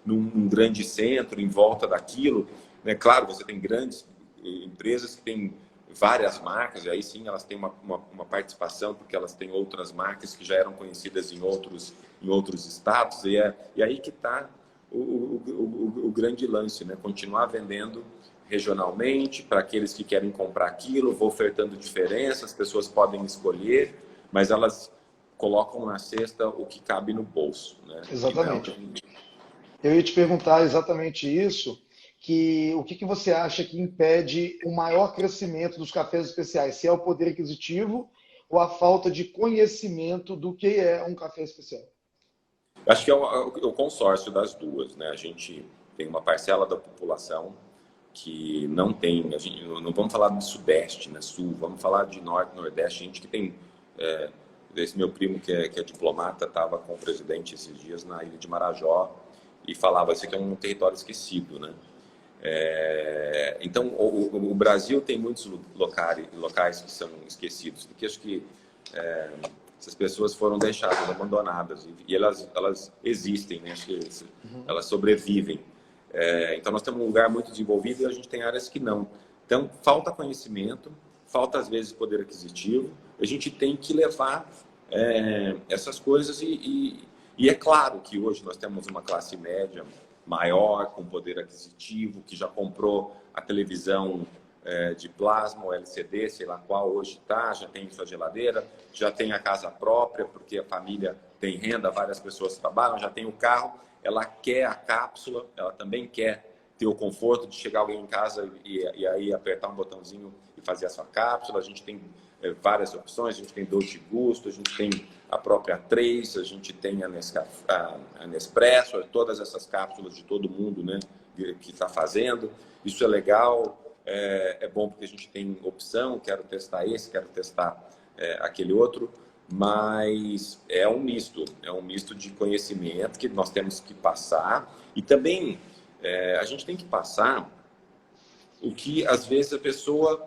num grande centro, em volta daquilo. Né? Claro, você tem grandes empresas que têm várias marcas, e aí sim elas têm uma participação, porque elas têm outras marcas que já eram conhecidas em outros estados, e aí que está o grande lance, né? Continuar vendendo regionalmente para aqueles que querem comprar aquilo, vou ofertando diferença, as pessoas podem escolher, mas elas colocam na cesta o que cabe no bolso, né? Exatamente. Então, Eu ia te perguntar exatamente isso, o que você acha que impede o maior crescimento dos cafés especiais? Se é o poder aquisitivo ou a falta de conhecimento do que é um café especial? acho que é o consórcio das duas, né? A gente tem uma parcela da população que não tem, não vamos falar do Sudeste, né, Sul, vamos falar de Norte, Nordeste, gente que tem, esse meu primo que é diplomata, estava com o presidente esses dias na ilha de Marajó e falava, isso aqui é um território esquecido, né? Então, o Brasil tem muitos locais que são esquecidos, porque acho que essas pessoas foram deixadas, abandonadas, e elas existem, né? Acho que elas sobrevivem. Então, nós temos um lugar muito desenvolvido e a gente tem áreas que não. Então, falta conhecimento, falta, às vezes, poder aquisitivo. A gente tem que levar essas coisas e é claro que hoje nós temos uma classe média maior, com poder aquisitivo, que já comprou a televisão de plasma, ou LCD, sei lá qual hoje está, já tem sua geladeira, já tem a casa própria, porque a família tem renda, várias pessoas trabalham, já tem o carro, ela quer a cápsula, ela também quer ter o conforto de chegar alguém em casa e aí apertar um botãozinho e fazer a sua cápsula. A gente tem várias opções, a gente tem Dolce Gusto, a gente tem a própria Trace, a gente tem a Nespresso, todas essas cápsulas de todo mundo, né, que está fazendo. Isso é legal. é bom porque a gente tem opção, quero testar esse, quero testar aquele outro, mas é um misto de conhecimento que nós temos que passar e também a gente tem que passar o que às vezes a pessoa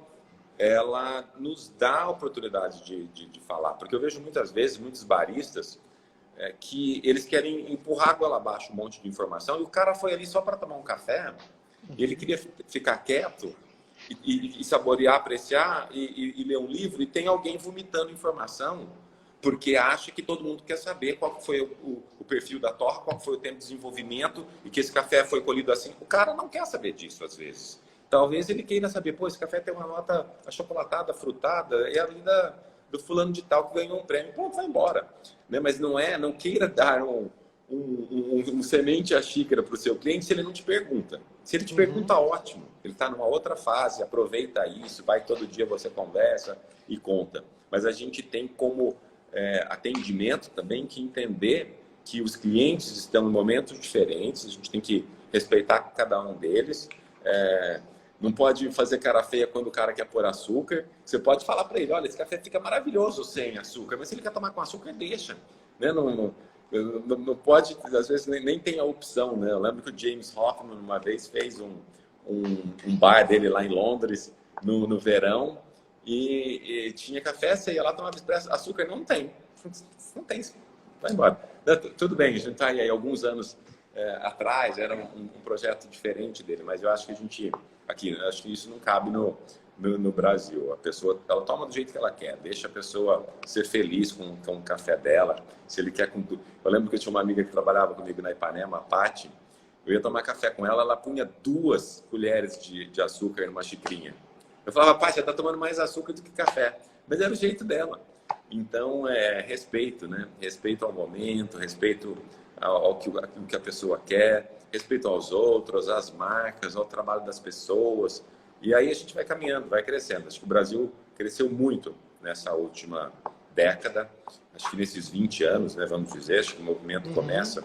ela nos dá a oportunidade de falar, porque eu vejo muitas vezes muitos baristas que eles querem empurrar goela abaixo um monte de informação e o cara foi ali só para tomar um café, e ele queria ficar quieto e saborear, apreciar e ler um livro, e tem alguém vomitando informação porque acha que todo mundo quer saber qual foi o perfil da torra, qual foi o tempo de desenvolvimento e que esse café foi colhido assim. O cara não quer saber disso às vezes. Talvez ele queira saber, pô, esse café tem uma nota achocolatada, frutada, é a linda do fulano de tal que ganhou um prêmio, pronto, vai embora. Né? Mas não queira dar um semente à xícara para o seu cliente se ele não te pergunta. Se ele te pergunta, ótimo. Ele está numa outra fase, aproveita isso, vai todo dia, você conversa e conta. Mas a gente tem como atendimento também que entender que os clientes estão em momentos diferentes, a gente tem que respeitar cada um deles. Não pode fazer cara feia quando o cara quer pôr açúcar. Você pode falar para ele, olha, esse café fica maravilhoso sem açúcar, mas se ele quer tomar com açúcar, deixa. Né? Não pode, às vezes nem tem a opção. Né? Eu lembro que o James Hoffman uma vez fez um bar dele lá em Londres, no verão, e tinha café, você ia lá tomar expresso, açúcar não tem. Não tem, vai embora. Tudo bem, a gente está aí alguns anos atrás, era um projeto diferente dele, mas eu acho que acho que isso não cabe no Brasil. A pessoa, ela toma do jeito que ela quer, deixa a pessoa ser feliz com o café dela. Se ele quer com tudo. Eu lembro que eu tinha uma amiga que trabalhava comigo na Ipanema, a Paty. Eu ia tomar café com ela, ela punha 2 colheres de açúcar numa xicrinha. Eu falava, Paty, ela está tomando mais açúcar do que café. Mas era o jeito dela. Então, respeito, né? Respeito ao momento, respeito ao que a pessoa quer, respeito aos outros, às marcas, ao trabalho das pessoas. E aí a gente vai caminhando, vai crescendo. Acho que o Brasil cresceu muito nessa última década. Acho que nesses 20 anos, né, vamos dizer, acho que o movimento começa.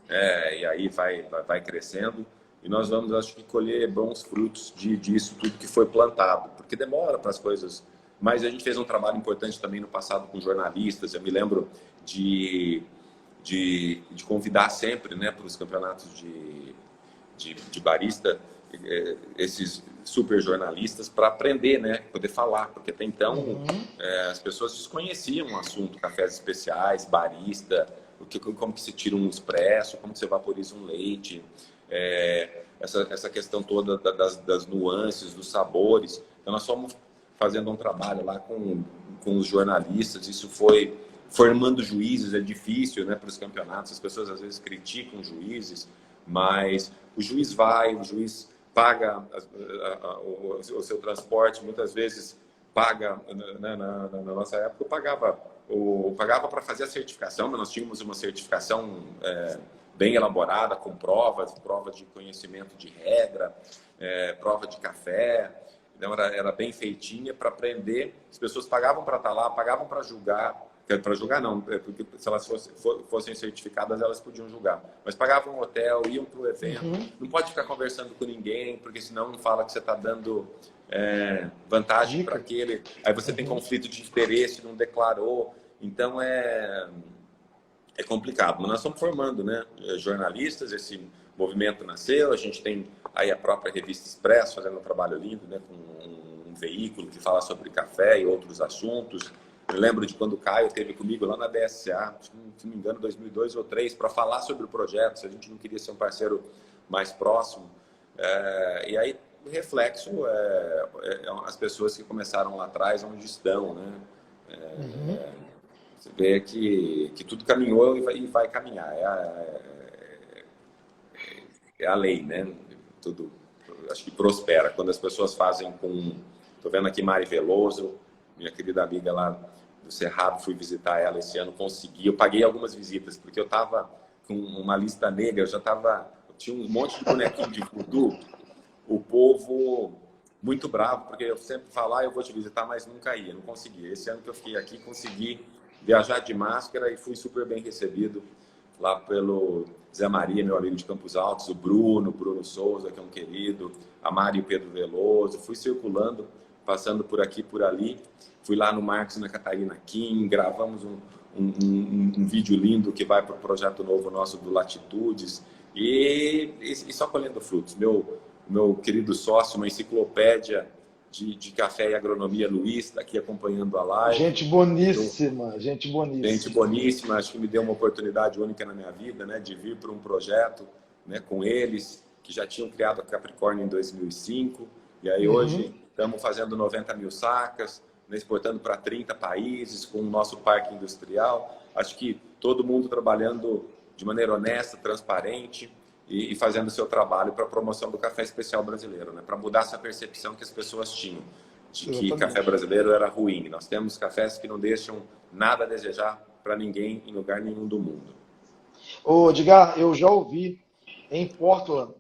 E aí vai crescendo. E nós vamos, acho que, colher bons frutos disso tudo que foi plantado. Porque demora para as coisas. Mas a gente fez um trabalho importante também no passado com jornalistas. Eu me lembro de convidar sempre, né, para os campeonatos de barista esses super jornalistas para aprender, né, poder falar, porque até então as pessoas desconheciam o assunto, cafés especiais, barista, como que se tira um expresso, como que você vaporiza um leite, essa questão toda das nuances, dos sabores. Então nós fomos fazendo um trabalho lá com os jornalistas, isso foi formando juízes. É difícil, né, para os campeonatos, as pessoas às vezes criticam juízes, mas o juiz paga o seu transporte, muitas vezes paga, né, na nossa época eu pagava para fazer a certificação, mas nós tínhamos uma certificação bem elaborada, com prova de conhecimento de regra, prova de café. Então era bem feitinha para aprender. As pessoas pagavam para estar lá, pagavam para julgar. Para julgar não, porque se elas fossem certificadas, elas podiam julgar. Mas pagavam um hotel, iam para o evento. Não pode ficar conversando com ninguém, porque senão fala que você está dando vantagem para aquele. Aí você tem conflito de interesse, não declarou. Então é complicado. Mas nós estamos formando, né, jornalistas, esse movimento nasceu. A gente tem aí a própria Revista Expresso fazendo um trabalho lindo, né, com um veículo que fala sobre café e outros assuntos. Eu lembro de quando o Caio esteve comigo lá na DSA, se não me engano, 2002 ou 2003, para falar sobre o projeto, se a gente não queria ser um parceiro mais próximo. E aí, o reflexo as pessoas que começaram lá atrás, onde estão, né? Você vê que tudo caminhou e vai caminhar. É a lei, né? Tudo, acho que prospera. Quando as pessoas fazem com... Estou vendo aqui Mari Veloso, minha querida amiga lá do Cerrado, fui visitar ela esse ano, consegui. Eu paguei algumas visitas, porque eu estava com uma lista negra, eu tinha um monte de bonequinho de voodoo. O povo muito bravo, porque eu sempre falava, eu vou te visitar, mas nunca ia, não consegui. Esse ano que eu fiquei aqui, consegui viajar de máscara e fui super bem recebido. lá pelo Zé Maria, meu amigo de Campos Altos, o Bruno Souza, que é um querido, a Mari e o Pedro Veloso. Fui circulando, passando por aqui, por ali. Fui lá no Marcos e na Catarina Kim, gravamos um vídeo lindo que vai para o projeto novo nosso do Latitudes. E só colhendo frutos. Meu querido sócio, uma enciclopédia de café e agronomia, Luiz, está aqui acompanhando a live. Gente boníssima, gente boníssima. Gente boníssima, acho que me deu uma oportunidade única na minha vida, né, de vir para um projeto, né, com eles, que já tinham criado a Capricórnio em 2005, e aí hoje estamos fazendo 90 mil sacas, né, exportando para 30 países, com o nosso parque industrial. Acho que todo mundo trabalhando de maneira honesta, transparente, e fazendo o seu trabalho para a promoção do café especial brasileiro, né? Para mudar essa percepção que as pessoas tinham de que Exatamente. Café brasileiro era ruim. Nós temos cafés que não deixam nada a desejar para ninguém em lugar nenhum do mundo. Ô, Edgar, eu já ouvi em Portland,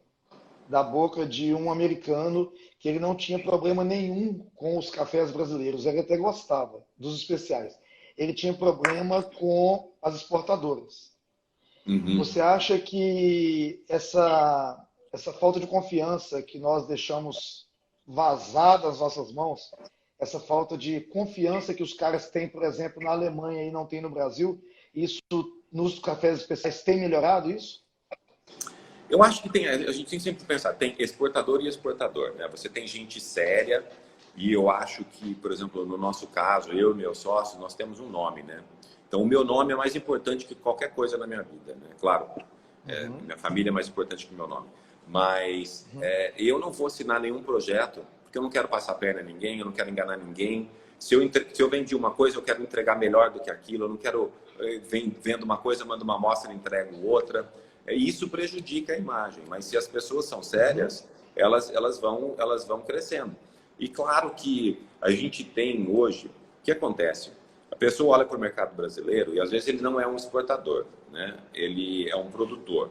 da boca de um americano, que ele não tinha problema nenhum com os cafés brasileiros, ele até gostava dos especiais. Ele tinha problema com as exportadoras. Você acha que essa falta de confiança que nós deixamos vazar das nossas mãos, essa falta de confiança que os caras têm, por exemplo, na Alemanha e não tem no Brasil, isso nos cafés especiais tem melhorado isso? Eu acho que a gente tem sempre que pensar, tem exportador e exportador, né? Você tem gente séria e eu acho que, por exemplo, no nosso caso, eu e meu sócio, nós temos um nome, né? Então, o meu nome é mais importante que qualquer coisa na minha vida, né? Claro, minha família é mais importante que o meu nome. Mas eu não vou assinar nenhum projeto, porque eu não quero passar a perna a ninguém, eu não quero enganar ninguém. Se eu vendi uma coisa, eu quero entregar melhor do que aquilo. Eu não quero, vendo uma coisa, mando uma amostra e entrego outra. Isso prejudica a imagem. Mas se as pessoas são sérias, elas vão crescendo. E claro que a gente tem hoje... O que acontece? A pessoa olha para o mercado brasileiro e às vezes ele não é um exportador, né? Ele é um produtor.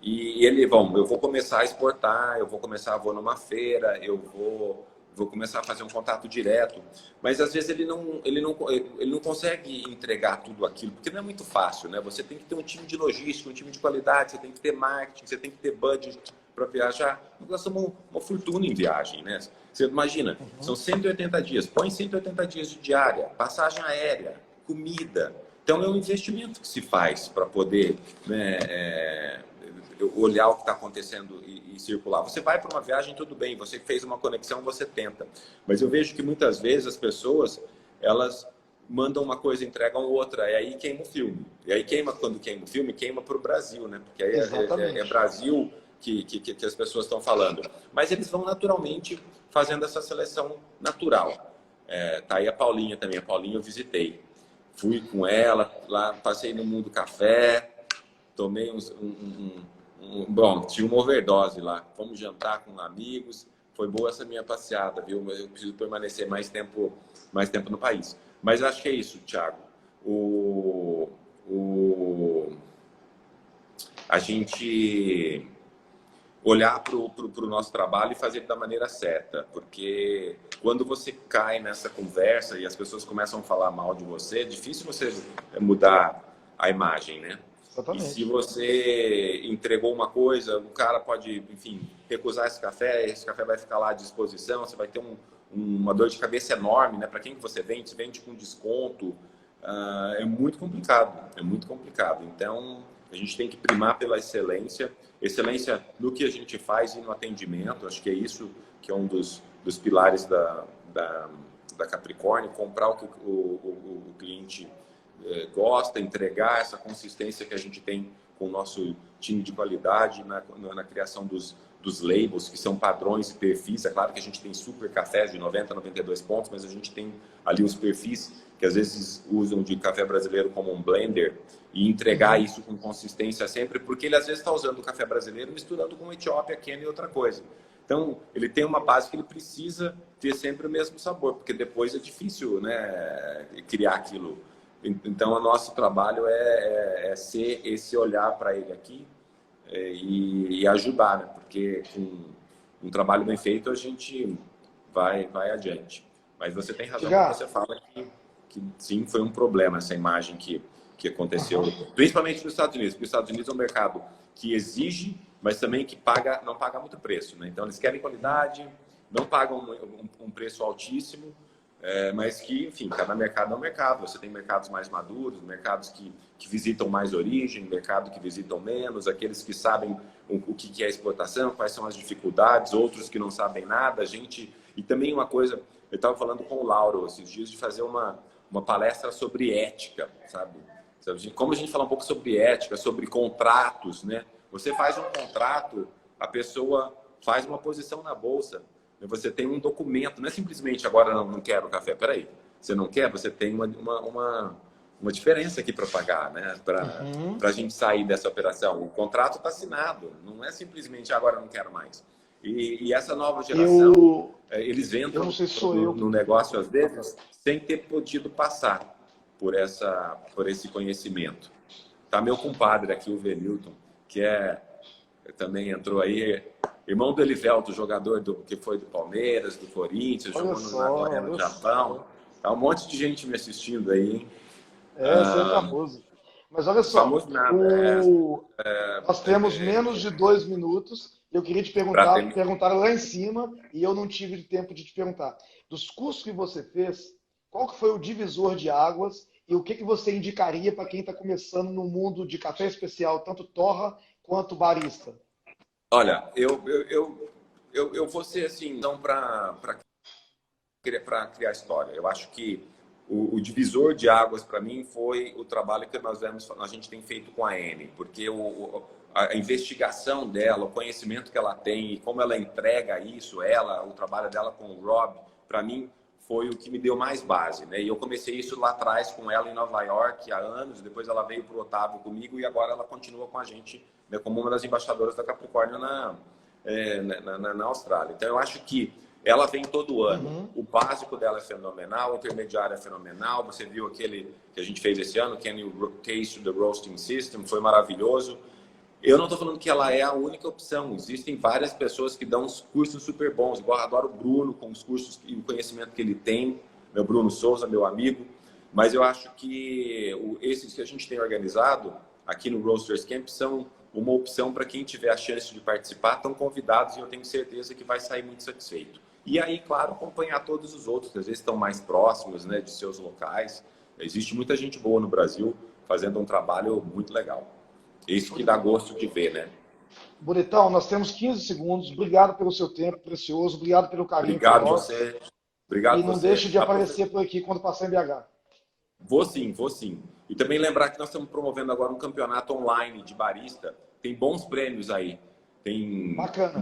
E eu vou começar a exportar, vou numa feira, eu vou começar a fazer um contato direto. Mas às vezes ele não consegue entregar tudo aquilo, porque não é muito fácil, né? Você tem que ter um time de logística, um time de qualidade, você tem que ter marketing, você tem que ter budget para viajar. Nós gastamos uma fortuna em viagem, né? Você imagina, são 180 dias, põe 180 dias de diária, passagem aérea, comida. Então é um investimento que se faz para poder, né, olhar o que está acontecendo e circular. Você vai para uma viagem, tudo bem, você fez uma conexão, você tenta. Mas eu vejo que muitas vezes as pessoas, elas mandam uma coisa, entregam outra, e aí queima o filme. E aí quando queima o filme, queima para o Brasil, né? Porque aí é Brasil que as pessoas estão falando. Mas eles vão naturalmente fazendo essa seleção natural. Tá aí a Paulinha também. A Paulinha eu visitei. Fui com ela, lá passei no Mundo Café, tomei bom, tinha uma overdose lá. Fomos jantar com amigos. Foi boa essa minha passeada, viu? Eu preciso permanecer mais tempo no país. Mas acho que é isso, Thiago. A gente olhar para o nosso trabalho e fazer da maneira certa, porque quando você cai nessa conversa e as pessoas começam a falar mal de você, é difícil você mudar a imagem, né? Exatamente. E se você entregou uma coisa, o cara pode, enfim, recusar esse café vai ficar lá à disposição, você vai ter uma dor de cabeça enorme, né? Para quem que você vende? Você vende com desconto, é muito complicado. Então, a gente tem que primar pela excelência no que a gente faz e no atendimento. Acho que é isso que é um dos pilares da Capricórnio, comprar o que o cliente gosta, entregar essa consistência que a gente tem com o nosso time de qualidade na criação dos labels, que são padrões e perfis. É claro que a gente tem super cafés de 90, 92 pontos, mas a gente tem ali os perfis que às vezes usam de café brasileiro como um blender e entregar isso com consistência sempre, porque ele às vezes está usando o café brasileiro misturando com Etiópia, Quênia e outra coisa. Então, ele tem uma base que ele precisa ter sempre o mesmo sabor, porque depois é difícil, né, criar aquilo. Então, o nosso trabalho é ser esse olhar para ele aqui e ajudar, né? Porque com um trabalho bem feito a gente vai adiante. Mas você tem razão quando você fala que sim, foi um problema essa imagem que que aconteceu, principalmente nos Estados Unidos, porque os Estados Unidos é um mercado que exige, mas também que não paga muito preço, né? Então eles querem qualidade, não pagam um preço altíssimo, mas que, enfim, cada mercado é um mercado. Você tem mercados mais maduros, mercados que visitam mais origem, mercado que visitam menos, aqueles que sabem o que é exportação, quais são as dificuldades, outros que não sabem nada. E também uma coisa, eu estava falando com o Lauro esses dias de fazer uma palestra sobre ética, sabe? Como a gente fala um pouco sobre ética, sobre contratos, né? Você faz um contrato, a pessoa faz uma posição na bolsa. Você tem um documento, não é simplesmente agora não quero café. Peraí, você não quer? Você tem uma diferença aqui para pagar, né? Para a gente sair dessa operação. O contrato está assinado, não é simplesmente agora não quero mais. E essa nova geração, eles entram no negócio às vezes sem ter podido passar por esse conhecimento. Tá meu compadre aqui, o Venilton, que também entrou aí. Irmão do Elivelto, jogador que foi do Palmeiras, do Corinthians, jogou no Nagoya, no Japão. Tá um monte de gente me assistindo aí, hein? Você é famoso. Mas olha só, famoso nada, nós temos menos de 2 minutos. Eu queria te perguntar lá em cima e eu não tive tempo de te perguntar. Dos cursos que você fez, qual que foi o divisor de águas e o que você indicaria para quem está começando no mundo de café especial, tanto torra quanto barista? Olha, eu vou ser assim, então, para criar história. Eu acho que o divisor de águas para mim foi o trabalho que a gente tem feito com a N, porque a investigação dela, o conhecimento que ela tem e como ela entrega isso, o trabalho dela com o Rob, para mim foi o que me deu mais base, né? E eu comecei isso lá atrás com ela em Nova York há anos, depois ela veio para o Otávio comigo e agora ela continua com a gente, né, como uma das embaixadoras da Capricórnio na Austrália. Então eu acho que ela vem todo ano. O básico dela é fenomenal, o intermediário é fenomenal. Você viu aquele que a gente fez esse ano, Can You Taste the Roasting System? Foi maravilhoso. Eu não estou falando que ela é a única opção. Existem várias pessoas que dão uns cursos super bons. Eu adoro o Bruno, com os cursos e o conhecimento que ele tem. Meu Bruno Souza, meu amigo. Mas eu acho que esses que a gente tem organizado aqui no Roasters Camp são uma opção para quem tiver a chance de participar. Estão convidados e eu tenho certeza que vai sair muito satisfeito. E aí, claro, acompanhar todos os outros, que às vezes estão mais próximos, né, de seus locais. Existe muita gente boa no Brasil fazendo um trabalho muito legal. Isso que dá gosto de ver, né? Bonitão, nós temos 15 segundos. Obrigado pelo seu tempo precioso. Obrigado pelo carinho. Obrigado você. Obrigado e não deixe de aparecer por aqui quando passar em BH. Vou sim, vou sim. E também lembrar que nós estamos promovendo agora um campeonato online de barista. Tem bons prêmios aí. Tem bacana.